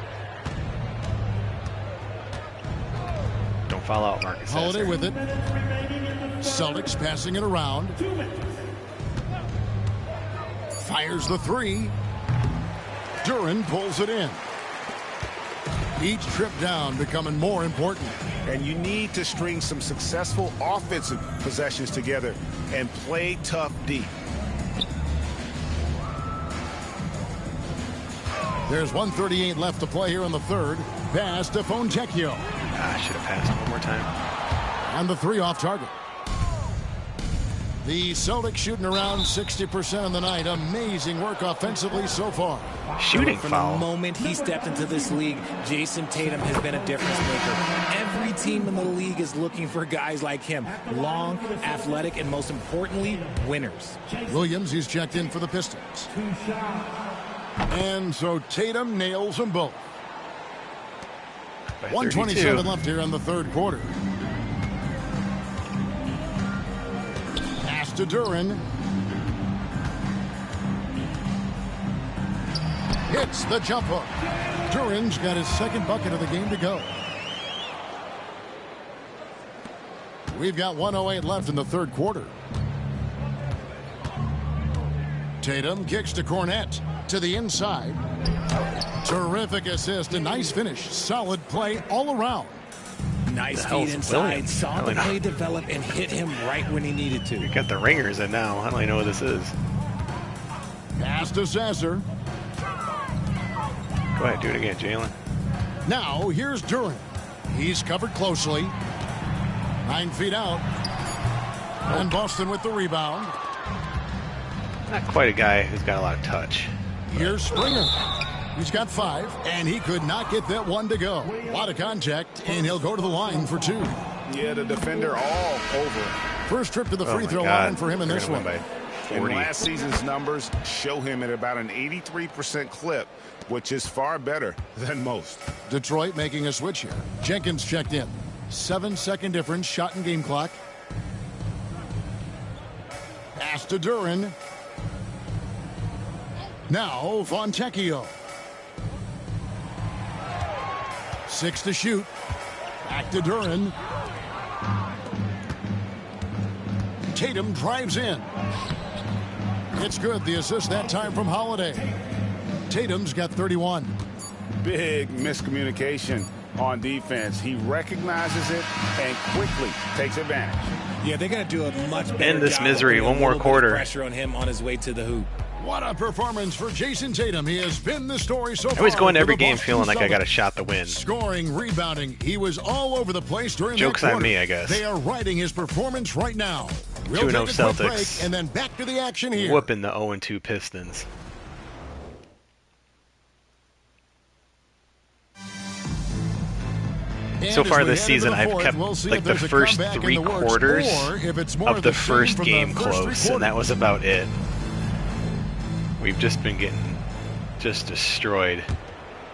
[SPEAKER 1] Don't foul out, Marcus.
[SPEAKER 2] Holiday with it. Celtics passing it around. Fires the three. Duren pulls it in. Each trip down becoming more important.
[SPEAKER 3] And you need to string some successful offensive possessions together and play tough deep.
[SPEAKER 2] There's 1:38 left to play here in the third. Pass to Fontecchio.
[SPEAKER 1] I should have passed one more time.
[SPEAKER 2] And the three off target. The Celtics shooting around 60% of the night. Amazing work offensively so far.
[SPEAKER 1] Shooting foul.
[SPEAKER 4] From the moment he stepped into this league, Jason Tatum has been a difference maker. Every team in the league is looking for guys like him. Long, athletic, and most importantly, winners.
[SPEAKER 2] Williams, he's checked in for the Pistons. And so Tatum nails them both. 1:27 left here in the third quarter. Pass to Duren. Hits the jump hook. Duren's got his second bucket of the game to go. We've got 1:08 left in the third quarter. Tatum kicks to Cornette. To the inside. Terrific assist. A nice finish. Solid play all around.
[SPEAKER 4] Nice feed inside. Saw the play develop and hit him right when he needed to.
[SPEAKER 1] You got the ringers in now. I don't even know what this is.
[SPEAKER 2] Pass to Sasser.
[SPEAKER 1] Go ahead, do it again, Jalen.
[SPEAKER 2] Now here's Duren. He's covered closely. 9 feet out. And Boston with the rebound.
[SPEAKER 1] Not quite a guy who's got a lot of touch.
[SPEAKER 2] Here's Springer. He's got 5, and he could not get that one to go. A lot of contact, and he'll go to the line for 2.
[SPEAKER 3] Yeah, the defender all over.
[SPEAKER 2] First trip to the free throw line for him in this one.
[SPEAKER 3] And last season's numbers show him at about an 83% clip, which is far better than most.
[SPEAKER 2] Detroit making a switch here. Jenkins checked in. 7-second difference, shot and game clock. Pass to Duren. Now Fontecchio. 6 to shoot. Back to Duren. Tatum drives in. It's good. The assist that time from Holiday. Tatum's got 31.
[SPEAKER 3] Big miscommunication on defense. He recognizes it and quickly takes advantage.
[SPEAKER 4] Yeah, they're going to do a much better
[SPEAKER 1] End this
[SPEAKER 4] job
[SPEAKER 1] misery.
[SPEAKER 4] of
[SPEAKER 1] One more quarter.
[SPEAKER 4] Pressure on him on his way to the hoop.
[SPEAKER 2] What a performance for Jason Tatum. He has been the story so far.
[SPEAKER 1] I always go into every game feeling like I got a shot to win.
[SPEAKER 2] Scoring, rebounding. He was all over the place during
[SPEAKER 1] Joke's
[SPEAKER 2] that quarter.
[SPEAKER 1] on me, I guess.
[SPEAKER 2] They are riding his performance right now. We'll
[SPEAKER 1] 2-0
[SPEAKER 2] take a quick break
[SPEAKER 1] Celtics.
[SPEAKER 2] and then back to the action here.
[SPEAKER 1] Whooping the 0-2 Pistons.
[SPEAKER 2] And
[SPEAKER 1] so far this
[SPEAKER 2] as we head into
[SPEAKER 1] season,
[SPEAKER 2] the
[SPEAKER 1] I've
[SPEAKER 2] fourth,
[SPEAKER 1] kept
[SPEAKER 2] we'll see
[SPEAKER 1] like
[SPEAKER 2] if
[SPEAKER 1] the
[SPEAKER 2] there's a
[SPEAKER 1] first
[SPEAKER 2] comeback in
[SPEAKER 1] 3
[SPEAKER 2] the works,
[SPEAKER 1] quarters
[SPEAKER 2] or if it's more
[SPEAKER 1] of the
[SPEAKER 2] same
[SPEAKER 1] first
[SPEAKER 2] from
[SPEAKER 1] game
[SPEAKER 2] the first 3
[SPEAKER 1] close, and that was about it. We've just been getting just destroyed.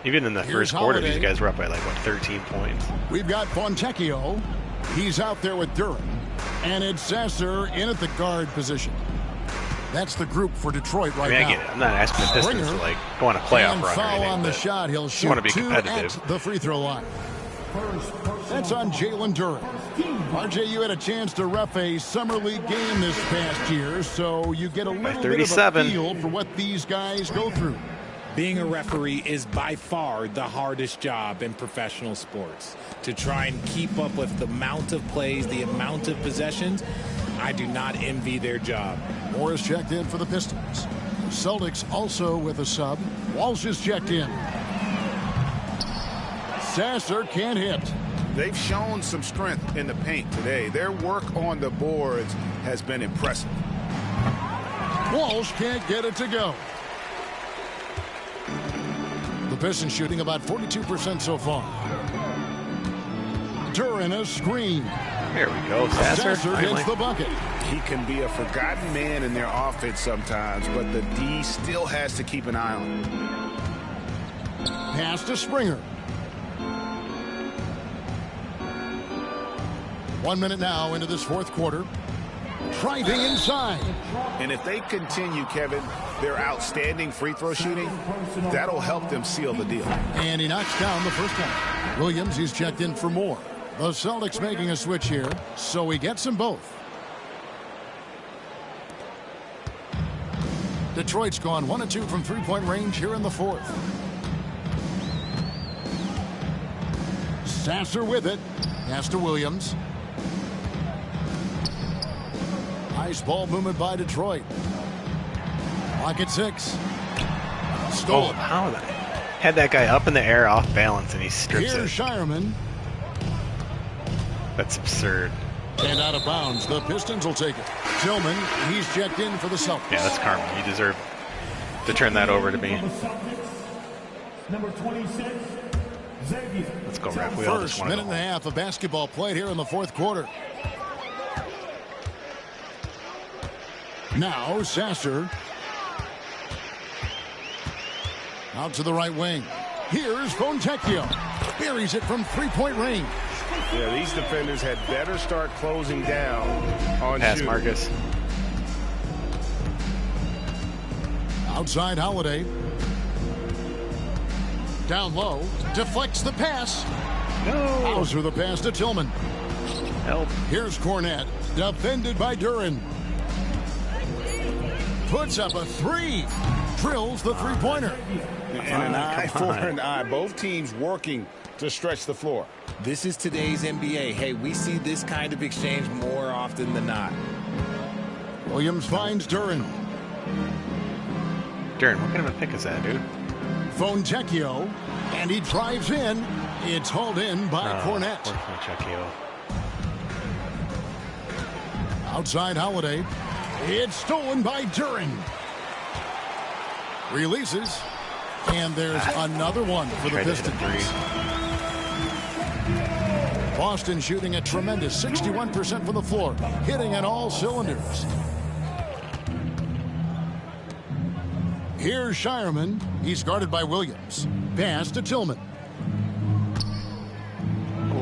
[SPEAKER 1] Even in the
[SPEAKER 2] Here's
[SPEAKER 1] first quarter,
[SPEAKER 2] Holiday.
[SPEAKER 1] these guys were up by like, what, 13 points.
[SPEAKER 2] We've got Fontecchio. He's out there with Duren. And it's Sasser in at the guard position. That's the group for Detroit right
[SPEAKER 1] I mean,
[SPEAKER 2] now.
[SPEAKER 1] I get it. I'm not asking the Pistons to like go on a playoff
[SPEAKER 2] and
[SPEAKER 1] run or
[SPEAKER 2] foul
[SPEAKER 1] anything,
[SPEAKER 2] on the
[SPEAKER 1] but
[SPEAKER 2] shot. He'll
[SPEAKER 1] I
[SPEAKER 2] shoot
[SPEAKER 1] want to be
[SPEAKER 2] 2
[SPEAKER 1] competitive.
[SPEAKER 2] at the free throw line. That's on Jalen Duren. RJ, you had a chance to ref a summer league game this past year, so you get a little bit of a feel for what these guys go through.
[SPEAKER 4] Being a referee is by far the hardest job in professional sports. To try and keep up with the amount of plays, the amount of possessions, I do not envy their job.
[SPEAKER 2] Morris checked in for the Pistons. Celtics also with a sub. Walsh is checked in. Sasser can't hit.
[SPEAKER 3] They've shown some strength in the paint today. Their work on the boards has been impressive.
[SPEAKER 2] Walsh can't get it to go. The Pistons shooting about 42% so far. Duren a screen.
[SPEAKER 1] There we go, Sasser.
[SPEAKER 2] Sasser gets the bucket.
[SPEAKER 3] He can be a forgotten man in their offense sometimes, but the D still has to keep an eye on him.
[SPEAKER 2] Pass to Springer. 1 minute now into this fourth quarter. Driving inside.
[SPEAKER 3] And if they continue, Kevin, their outstanding free throw shooting, that'll help them seal the deal.
[SPEAKER 2] And he knocks down the first one. Williams, he's checked in for more. The Celtics making a switch here, so he gets them both. Detroit's gone 1 of 2 from three-point range here in the fourth. Sasser with it. Pass to Williams. Nice ball movement by Detroit. Clock at 6. Stolen.
[SPEAKER 1] Oh, how that? Had that guy up in the air off balance and he strips
[SPEAKER 2] Here's
[SPEAKER 1] it.
[SPEAKER 2] Shireman.
[SPEAKER 1] That's absurd.
[SPEAKER 2] And out of bounds. The Pistons will take it. Tillman, he's checked in for the Celtics.
[SPEAKER 1] Yeah, that's karma. You deserve to turn that over to me.
[SPEAKER 13] Number 26, Xavier.
[SPEAKER 1] Let's go, ref. We all just
[SPEAKER 2] First
[SPEAKER 1] want to
[SPEAKER 2] minute
[SPEAKER 1] go
[SPEAKER 2] and a
[SPEAKER 1] home.
[SPEAKER 2] half of basketball played here in the fourth quarter. Now Sasser. Out to the right wing. Here's Fontecchio. Buries it from three-point range.
[SPEAKER 12] Yeah, these defenders had better start closing down on
[SPEAKER 1] Pass,
[SPEAKER 12] shooting.
[SPEAKER 1] Marcus.
[SPEAKER 2] Outside Holiday. Down low. Deflects the pass.
[SPEAKER 1] No.
[SPEAKER 2] Hauser the pass to Tillman.
[SPEAKER 1] Help.
[SPEAKER 2] Here's Cornette. Defended by Duran. Puts up a three. Drills the three-pointer.
[SPEAKER 6] And an eye for an eye. Both teams working to stretch the floor.
[SPEAKER 4] This is today's NBA. Hey, we see this kind of exchange more often than not.
[SPEAKER 2] Williams finds Duran.
[SPEAKER 1] Duran, what kind of a pick is that, dude?
[SPEAKER 2] Fontecchio. And he drives in. It's hauled in by Cornette.
[SPEAKER 1] Poor Fontecchio.
[SPEAKER 2] Outside Holiday. It's stolen by Duran. Releases. And there's another one for the Pistons. Boston shooting a tremendous 61% from the floor. Hitting on all cylinders. Here's Shireman. He's guarded by Williams. Pass to Tillman.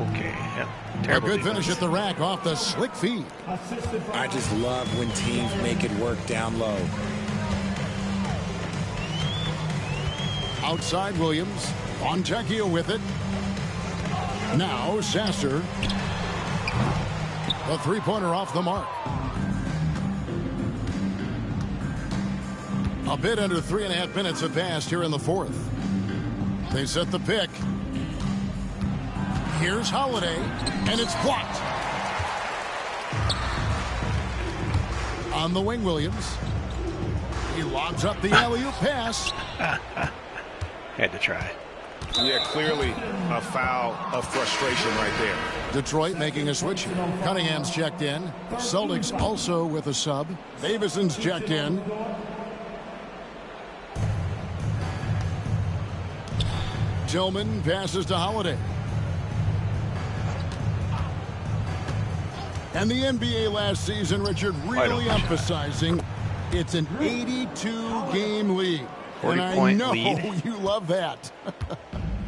[SPEAKER 1] Okay. Yep.
[SPEAKER 2] A
[SPEAKER 1] Terrible
[SPEAKER 2] good
[SPEAKER 1] defense.
[SPEAKER 2] finish at the rack off the slick feed.
[SPEAKER 4] I just love when teams make it work down low.
[SPEAKER 2] Outside Williams. Fontecchio with it. Now Sasser. The three-pointer off the mark. A bit under 3.5 minutes have passed here in the fourth. They set the pick. Here's Holiday, and it's blocked. On the wing, Williams. He lobs up the alley-oop pass.
[SPEAKER 1] Had to try.
[SPEAKER 3] Yeah, clearly a foul of frustration right there.
[SPEAKER 2] Detroit making a switch. Cunningham's checked in. Celtics also with a sub. Davison's checked in. Tillman passes to Holiday. And the NBA last season, Richard, really emphasizing it's an 82-game league. And I know you love that.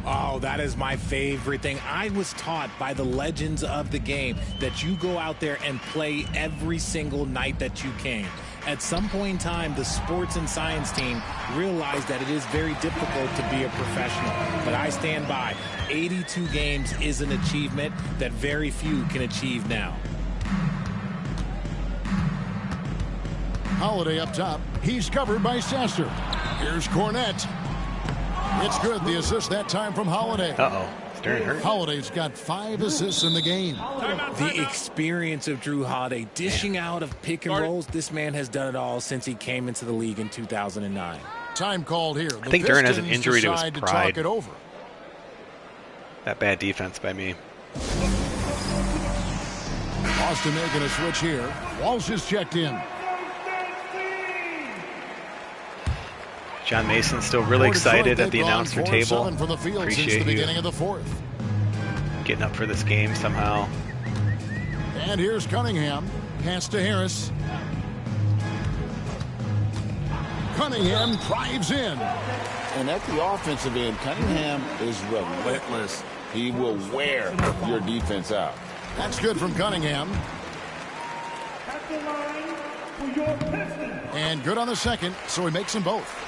[SPEAKER 4] Oh, that is my favorite thing. I was taught by the legends of the game that you go out there and play every single night that you can. At some point in time, the sports and science team realized that it is very difficult to be a professional. But I stand by. 82 games is an achievement that very few can achieve now.
[SPEAKER 2] Holiday up top. He's covered by Sasser. Here's Cornette. It's good. The assist that time from Holiday.
[SPEAKER 1] Uh-oh. Stern hurt.
[SPEAKER 2] Holiday's got 5 assists in the game.
[SPEAKER 4] The experience of Drew Holiday dishing out of pick and rolls. This man has done it all since he came into the league in 2009.
[SPEAKER 2] Time called here.
[SPEAKER 1] I think Duran has an injury to his
[SPEAKER 2] decide
[SPEAKER 1] pride.
[SPEAKER 2] talk it over.
[SPEAKER 1] That bad defense by me.
[SPEAKER 2] Boston making a switch here. Walsh is checked in.
[SPEAKER 1] John Mason still really excited at the announcer table.
[SPEAKER 2] For the field
[SPEAKER 1] Appreciate
[SPEAKER 2] since the
[SPEAKER 1] you
[SPEAKER 2] beginning of the fourth.
[SPEAKER 1] getting up for this game somehow.
[SPEAKER 2] And here's Cunningham. Pass to Harris. Cunningham drives in.
[SPEAKER 6] And at the offensive end, Cunningham is relentless. He will wear your defense out.
[SPEAKER 2] That's good from Cunningham.
[SPEAKER 13] At the line for your Pistons.
[SPEAKER 2] And good on the second, so he makes them both.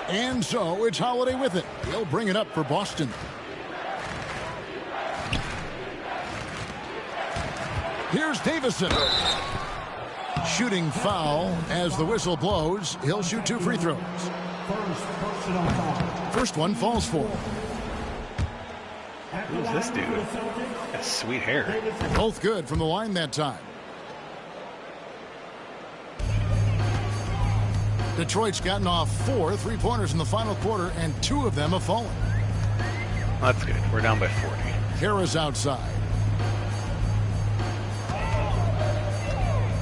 [SPEAKER 2] And so it's Holiday with it. He'll bring it up for Boston. Here's Davison. Shooting foul as the whistle blows. He'll shoot 2 free throws. First one falls for him.
[SPEAKER 1] Who's this dude? Got sweet hair.
[SPEAKER 2] Both good from the line that time. Detroit's gotten off 4 3-pointers in the final quarter, and 2 of them have fallen.
[SPEAKER 1] That's good. We're down by 40.
[SPEAKER 2] Harris outside.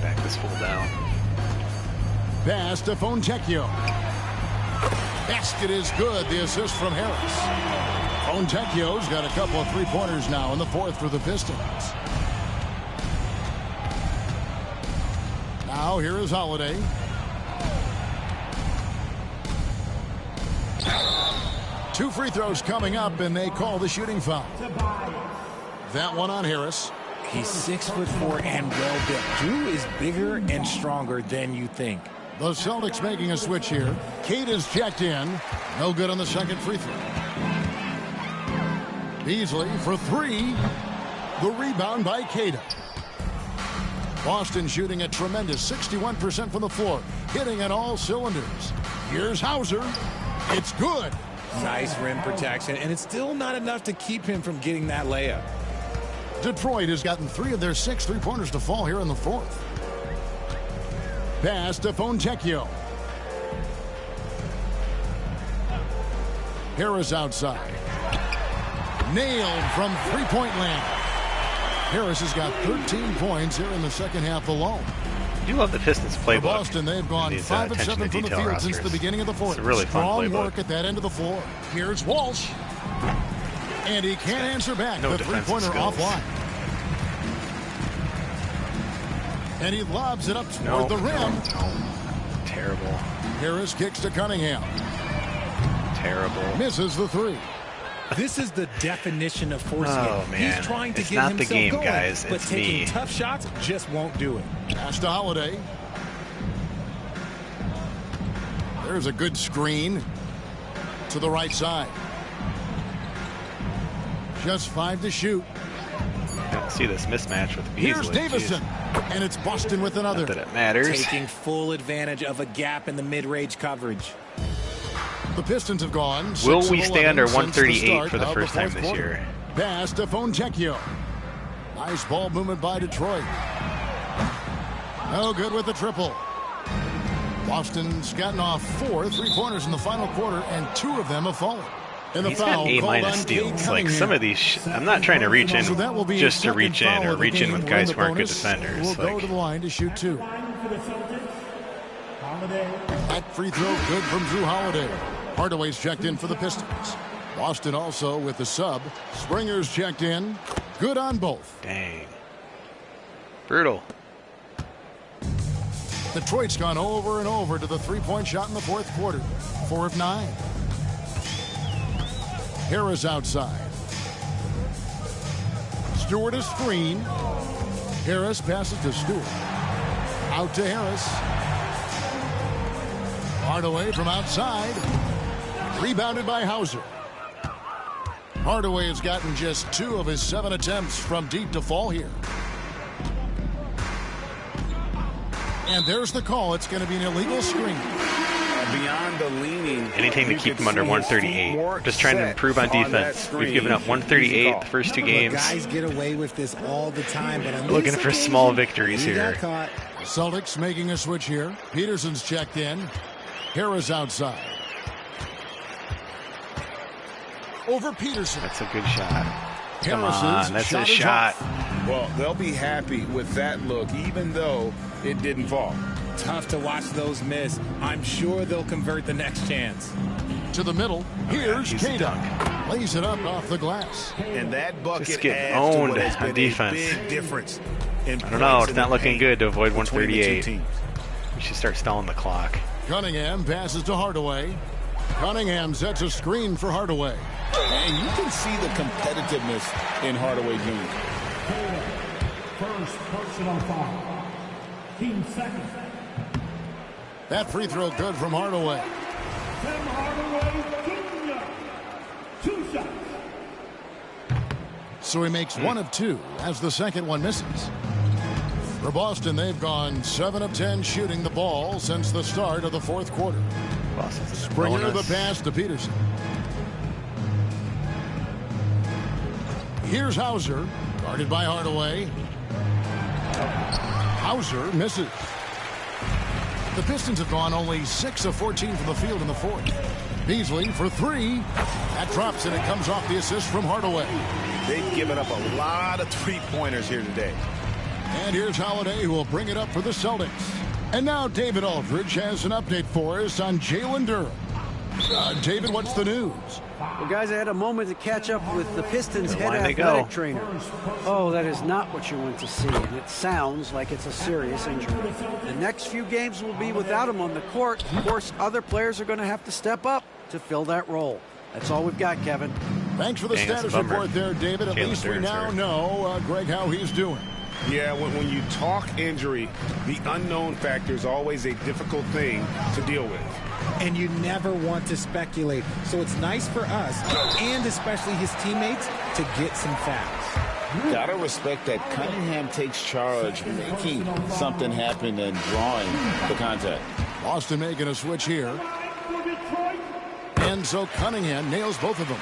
[SPEAKER 1] Back this fool down.
[SPEAKER 2] Pass to Fontecchio. Basket is good. The assist from Harris. Fontecchio's got a couple of 3-pointers now in the fourth for the Pistons. Now here is Holiday. Two free throws coming up, and they call the shooting foul. That one on Harris.
[SPEAKER 4] He's 6'4" and well built. Drew is bigger and stronger than you think.
[SPEAKER 2] The Celtics making a switch here. Cade is checked in. No good on the second free throw. Beasley for 3. The rebound by Cade. Boston shooting a tremendous 61% from the floor. Hitting on all cylinders. Here's Hauser. It's good.
[SPEAKER 4] Nice rim protection, and it's still not enough to keep him from getting that layup.
[SPEAKER 2] Detroit has gotten 3 of their 6 3-pointers to fall here in the fourth. Pass to Fontecchio. Harris outside. Nailed from 3-point land. Harris has got 13 points here in the second half alone.
[SPEAKER 1] I do love the Pistons playbook.
[SPEAKER 2] For Boston, they've gone 5 of 7 from the field since the beginning of the fourth.
[SPEAKER 1] It's a really fun
[SPEAKER 2] Strong
[SPEAKER 1] playbook.
[SPEAKER 2] work at that end of the floor. Here's Walsh. And he can't answer back.
[SPEAKER 1] No
[SPEAKER 2] the 3-pointer offline. And he lobs it up toward the rim.
[SPEAKER 1] Terrible.
[SPEAKER 2] Harris kicks to Cunningham.
[SPEAKER 1] Terrible.
[SPEAKER 2] Misses the 3.
[SPEAKER 4] This is the definition of forcing
[SPEAKER 1] Oh,
[SPEAKER 4] it.
[SPEAKER 1] man.
[SPEAKER 4] He's trying to
[SPEAKER 1] It's
[SPEAKER 4] get
[SPEAKER 1] not
[SPEAKER 4] himself
[SPEAKER 1] the game,
[SPEAKER 4] going,
[SPEAKER 1] guys.
[SPEAKER 4] but
[SPEAKER 1] It's
[SPEAKER 4] taking
[SPEAKER 1] me.
[SPEAKER 4] tough shots just won't do it.
[SPEAKER 2] Pass to Holiday. There's a good screen to the right side. Just 5 to shoot.
[SPEAKER 1] See this mismatch with Beasley.
[SPEAKER 2] Here's Davison.
[SPEAKER 1] Jeez.
[SPEAKER 2] And it's Boston with another.
[SPEAKER 1] Not that it matters.
[SPEAKER 4] Taking full advantage of a gap in the mid-range coverage.
[SPEAKER 2] The Pistons have gone.
[SPEAKER 1] Will we stay under
[SPEAKER 2] 138
[SPEAKER 1] 138 for the first time this year?
[SPEAKER 2] Pass to Fontecchio. Nice ball movement by Detroit. No good with the triple. Boston's gotten off 4 3-pointers in the final quarter, and 2 of them have fallen. And the
[SPEAKER 1] He's
[SPEAKER 2] foul
[SPEAKER 1] got A- steals. Like some of these, I'm not trying to reach in just to reach in or reach in with guys who aren't good defenders.
[SPEAKER 2] Will go to the line to shoot 2. That free throw good from Drew Holiday. Hardaway's checked in for the Pistons. Boston also with the sub. Springer's checked in. Good on both.
[SPEAKER 1] Dang. Brutal.
[SPEAKER 2] Detroit's gone over and over to the 3-point shot in the fourth quarter. 4 of 9. Harris outside. Stewart a screen. Harris passes to Stewart. Out to Harris. Hardaway from outside. Rebounded by Hauser. Hardaway has gotten just 2 of his 7 attempts from deep to fall here. And there's the call. It's going to be an illegal screen.
[SPEAKER 12] Beyond the leaning,
[SPEAKER 1] anything to keep them under 138. Just trying to improve on defense. We've given up 138 the first 2 games.
[SPEAKER 11] Guys get away with this all the time, but on
[SPEAKER 1] looking for small victories here.
[SPEAKER 2] Celtics making a switch here. Peterson's checked in. Harris outside. Over Peterson.
[SPEAKER 1] That's a good shot. Come
[SPEAKER 2] Harris's
[SPEAKER 1] on, that's a shot.
[SPEAKER 12] Well, they'll be happy with that look, even though it didn't fall.
[SPEAKER 4] Tough to watch those miss. I'm sure they'll convert the next chance.
[SPEAKER 2] To the middle. Here's Kada. Lays it up off the glass.
[SPEAKER 12] And that bucket
[SPEAKER 1] just getting
[SPEAKER 12] adds to
[SPEAKER 1] owned
[SPEAKER 12] what has
[SPEAKER 1] on
[SPEAKER 12] been
[SPEAKER 1] defense.
[SPEAKER 12] A big difference in
[SPEAKER 1] I don't know. It's
[SPEAKER 12] in
[SPEAKER 1] not
[SPEAKER 12] the
[SPEAKER 1] looking
[SPEAKER 12] paint
[SPEAKER 1] good to avoid
[SPEAKER 12] between the two
[SPEAKER 1] 138.
[SPEAKER 12] teams.
[SPEAKER 1] We should start stalling the clock.
[SPEAKER 2] Cunningham passes to Hardaway. Cunningham sets a screen for Hardaway.
[SPEAKER 6] And you can see the competitiveness in Hardaway Jr.
[SPEAKER 13] First personal foul. Team second.
[SPEAKER 2] That free throw good from Hardaway.
[SPEAKER 13] Tim Hardaway Jr. 2 shots.
[SPEAKER 2] So he makes 1 of 2 as the second one misses. For Boston, they've gone 7 of 10 shooting the ball since the start of the fourth quarter. Springer the pass to Peterson. Here's Hauser, guarded by Hardaway. Hauser misses. The Pistons have gone only 6 of 14 from the field in the fourth. Beasley for 3. That drops and it comes off the assist from Hardaway.
[SPEAKER 3] They've given up a lot of three-pointers here today.
[SPEAKER 2] And here's Holiday, who will bring it up for the Celtics. And now David Aldridge has an update for us on Jalen Durham. David, what's the news?
[SPEAKER 5] Well, guys, I had a moment to catch up with the Pistons head athletic trainer. Oh, that is not what you want to see, and it sounds like it's a serious injury. The next few games will be without him on the court. Of course, other players are going to have to step up to fill that role. That's all we've got, Kevin.
[SPEAKER 2] Thanks for the status report there, David. At least we now know, Greg, how he's doing.
[SPEAKER 3] Yeah, when you talk injury, the unknown factor is always a difficult thing to deal with.
[SPEAKER 11] And you never want to speculate. So it's nice for us, and especially his teammates, to get some facts.
[SPEAKER 6] Gotta respect that Cunningham takes charge, making something happen and drawing the contact.
[SPEAKER 2] Boston making a switch here. And so Cunningham nails both of them.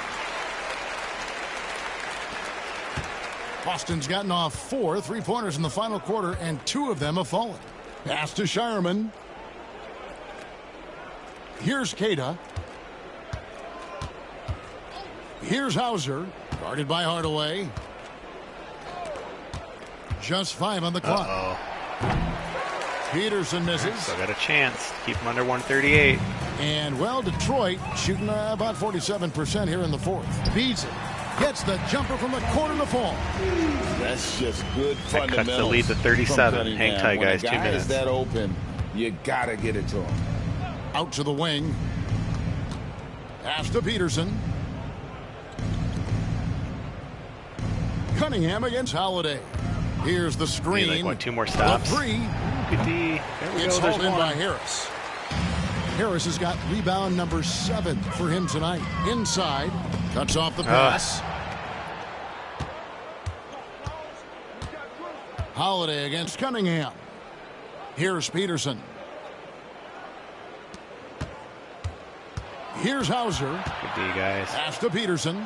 [SPEAKER 2] Boston's gotten off 4 3-pointers in the final quarter, and 2 of them have fallen. Pass to Shireman. Here's Keita. Here's Hauser, guarded by Hardaway. Just 5 on the clock. Peterson misses.
[SPEAKER 1] Still got a chance. Keep him under 138.
[SPEAKER 2] And, well, Detroit shooting about 47% here in the fourth. Beats it. Gets the jumper from the corner to fall.
[SPEAKER 6] That's just good fundamentals.
[SPEAKER 1] That cuts the lead to 37. Hang tight, guys. 2 minutes.
[SPEAKER 6] Is that open? You gotta get it to him.
[SPEAKER 2] Out to the wing. Pass to Peterson. Cunningham against Holiday. Here's the screen.
[SPEAKER 1] Like, what, 2 more stops?
[SPEAKER 2] The 3. It's hauled in by Harris. Harris has got rebound number 7 for him tonight. Inside. Cuts off the pass. Holiday against Cunningham. Here's Peterson. Here's Hauser.
[SPEAKER 1] Good D, guys.
[SPEAKER 2] Pass to Peterson.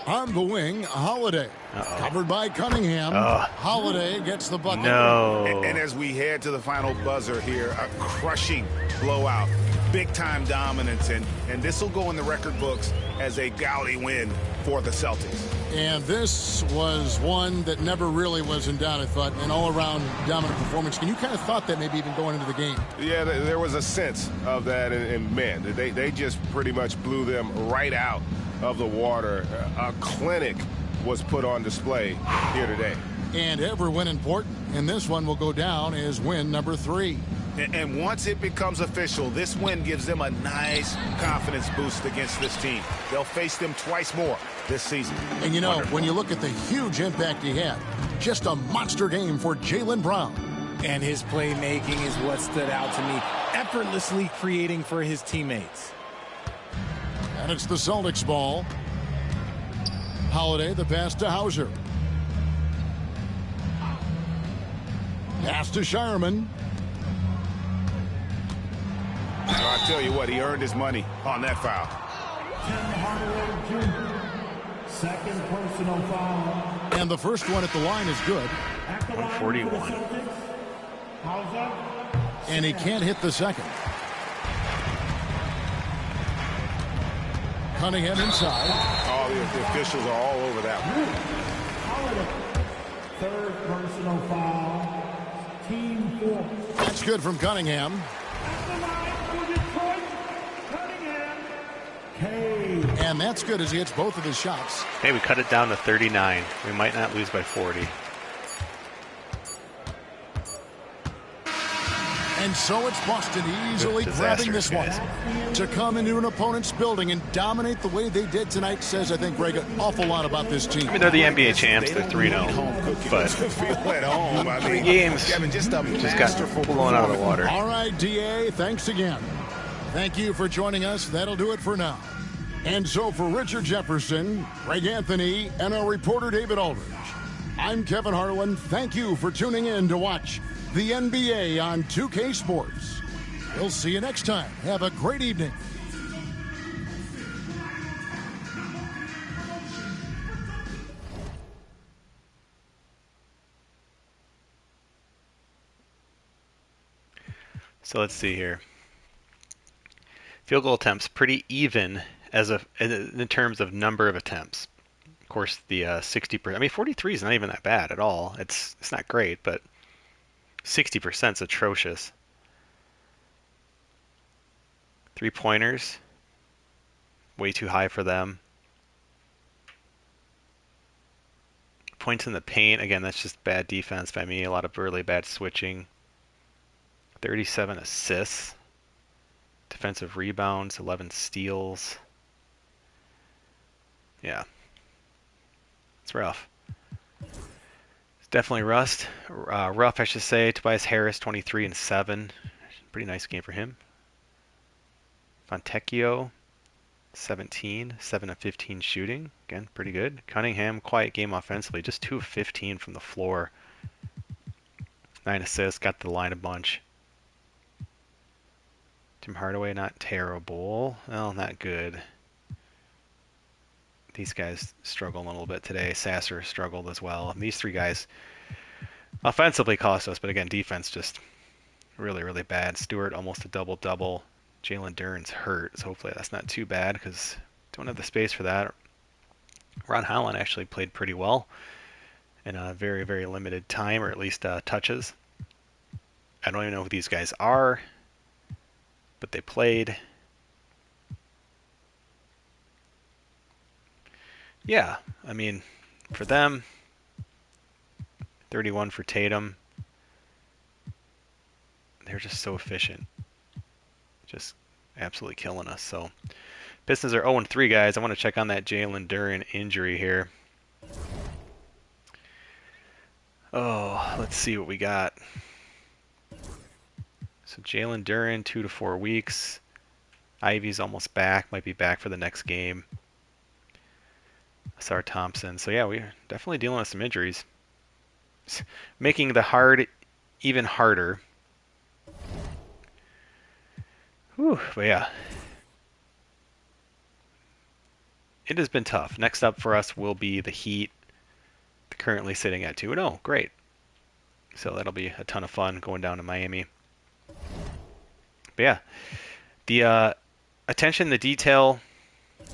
[SPEAKER 2] On the wing, Holiday. Covered by Cunningham. Holiday gets the bucket.
[SPEAKER 1] No.
[SPEAKER 3] And as we head to the final buzzer here, a crushing blowout. Big-time dominance, and this will go in the record books as a gaudy win for the Celtics.
[SPEAKER 2] And this was one that never really was in doubt, I thought, an all-around dominant performance. And you kind of thought that maybe even going into the game.
[SPEAKER 14] Yeah, there was a sense of that, and man, they just pretty much blew them right out of the water. A clinic was put on display here today.
[SPEAKER 2] And every win important, and this one will go down as win number 3.
[SPEAKER 3] And once it becomes official, this win gives them a nice confidence boost against this team. They'll face them twice more this season.
[SPEAKER 2] And you know, when you look at the huge impact he had, just a monster game for Jaylen Brown.
[SPEAKER 11] And his playmaking is what stood out to me, effortlessly creating for his teammates.
[SPEAKER 2] And it's the Celtics ball. Holiday, the pass to Hauser. Pass to Shireman.
[SPEAKER 3] I tell you what, he earned his money on that foul.
[SPEAKER 13] Tim Hardaway Jr. Second personal foul.
[SPEAKER 2] And the first one at the line is good.
[SPEAKER 1] 141.
[SPEAKER 2] And he can't hit the second. Cunningham inside.
[SPEAKER 3] Oh, the officials are all over that one.
[SPEAKER 13] Third personal foul. Team 4.
[SPEAKER 2] That's good from Cunningham. And that's good as he hits both of his shots.
[SPEAKER 1] Hey, we cut it down to 39. We might not lose by 40.
[SPEAKER 2] And so it's Boston easily grabbing this one. To come into an opponent's building and dominate the way they did tonight says, I think, Greg, an awful lot about this team.
[SPEAKER 1] I mean, they're the NBA champs. They're 3-0. But three games just got blown out of the water.
[SPEAKER 2] All right, DA, thanks again. Thank you for joining us. That'll do it for now. And so for Richard Jefferson, Greg Anthony, and our reporter David Aldridge, I'm Kevin Harlan. Thank you for tuning in to watch the NBA on 2K Sports. We'll see you next time. Have a great evening.
[SPEAKER 1] So let's see here. Field goal attempts pretty even in terms of number of attempts. Of course, the 60%. I mean, 43 is not even that bad at all. It's not great, but 60% is atrocious. 3-pointers, way too high for them. Points in the paint, again, that's just bad defense by me. A lot of really bad switching. 37 assists. Defensive rebounds, 11 steals. Yeah. It's rough. It's definitely rough, I should say. Tobias Harris, 23 and 7. Pretty nice game for him. Fontecchio, 17, 7 of 15 shooting. Again, pretty good. Cunningham, quiet game offensively. Just 2 of 15 from the floor. 9 assists, got to the line a bunch. Tim Hardaway, not terrible. Well, not good. These guys struggled a little bit today. Sasser struggled as well. And these three guys offensively cost us, but again, defense just really, really bad. Stewart, almost a double-double. Jalen Duren's hurt, so hopefully that's not too bad because don't have the space for that. Ron Holland actually played pretty well in a very, very limited time, or at least touches. I don't even know who these guys are, but they played. Yeah, I mean, for them, 31 for Tatum. They're just so efficient. Just absolutely killing us. So Pistons are 0-3, guys. I want to check on that Jalen Duren injury here. Oh, let's see what we got. So Jalen Duren, 2 to 4 weeks. Ivy's almost back. Might be back for the next game. Asar Thompson. So yeah, we're definitely dealing with some injuries. Making the hard even harder. Whew, but yeah. It has been tough. Next up for us will be the Heat. Currently sitting at 2-0. Great. So that'll be a ton of fun going down to Miami. But yeah, the attention, the detail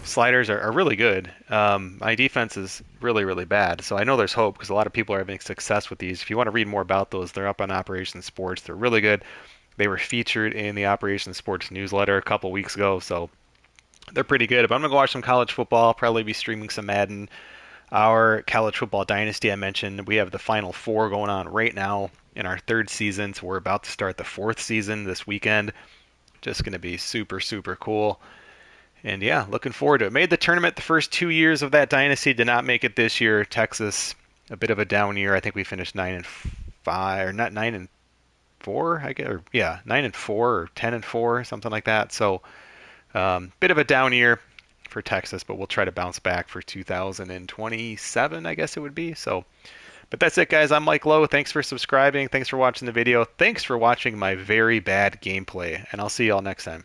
[SPEAKER 1] sliders are really good. My defense is really, really bad. So I know there's hope because a lot of people are having success with these. If you want to read more about those, they're up on Operation Sports. They're really good. They were featured in the Operation Sports newsletter a couple weeks ago. So they're pretty good. But I'm going to go watch some college football. I'll probably be streaming some Madden. Our college football dynasty I mentioned, we have the Final Four going on right now in our third season. So we're about to start the fourth season this weekend. Just going to be super, super cool. And yeah, looking forward to it. Made the tournament the first 2 years of that dynasty. Did not make it this year. Texas, a bit of a down year. I think we finished 9-5, or not 9-4, I guess. Or yeah, 9-4 or 10-4, something like that. So bit of a down year for Texas, but we'll try to bounce back for 2027, I guess it would be. So, but that's it, guys. I'm Mike Lowe. Thanks for subscribing. Thanks for watching the video. Thanks for watching my very bad gameplay, and I'll see y'all next time.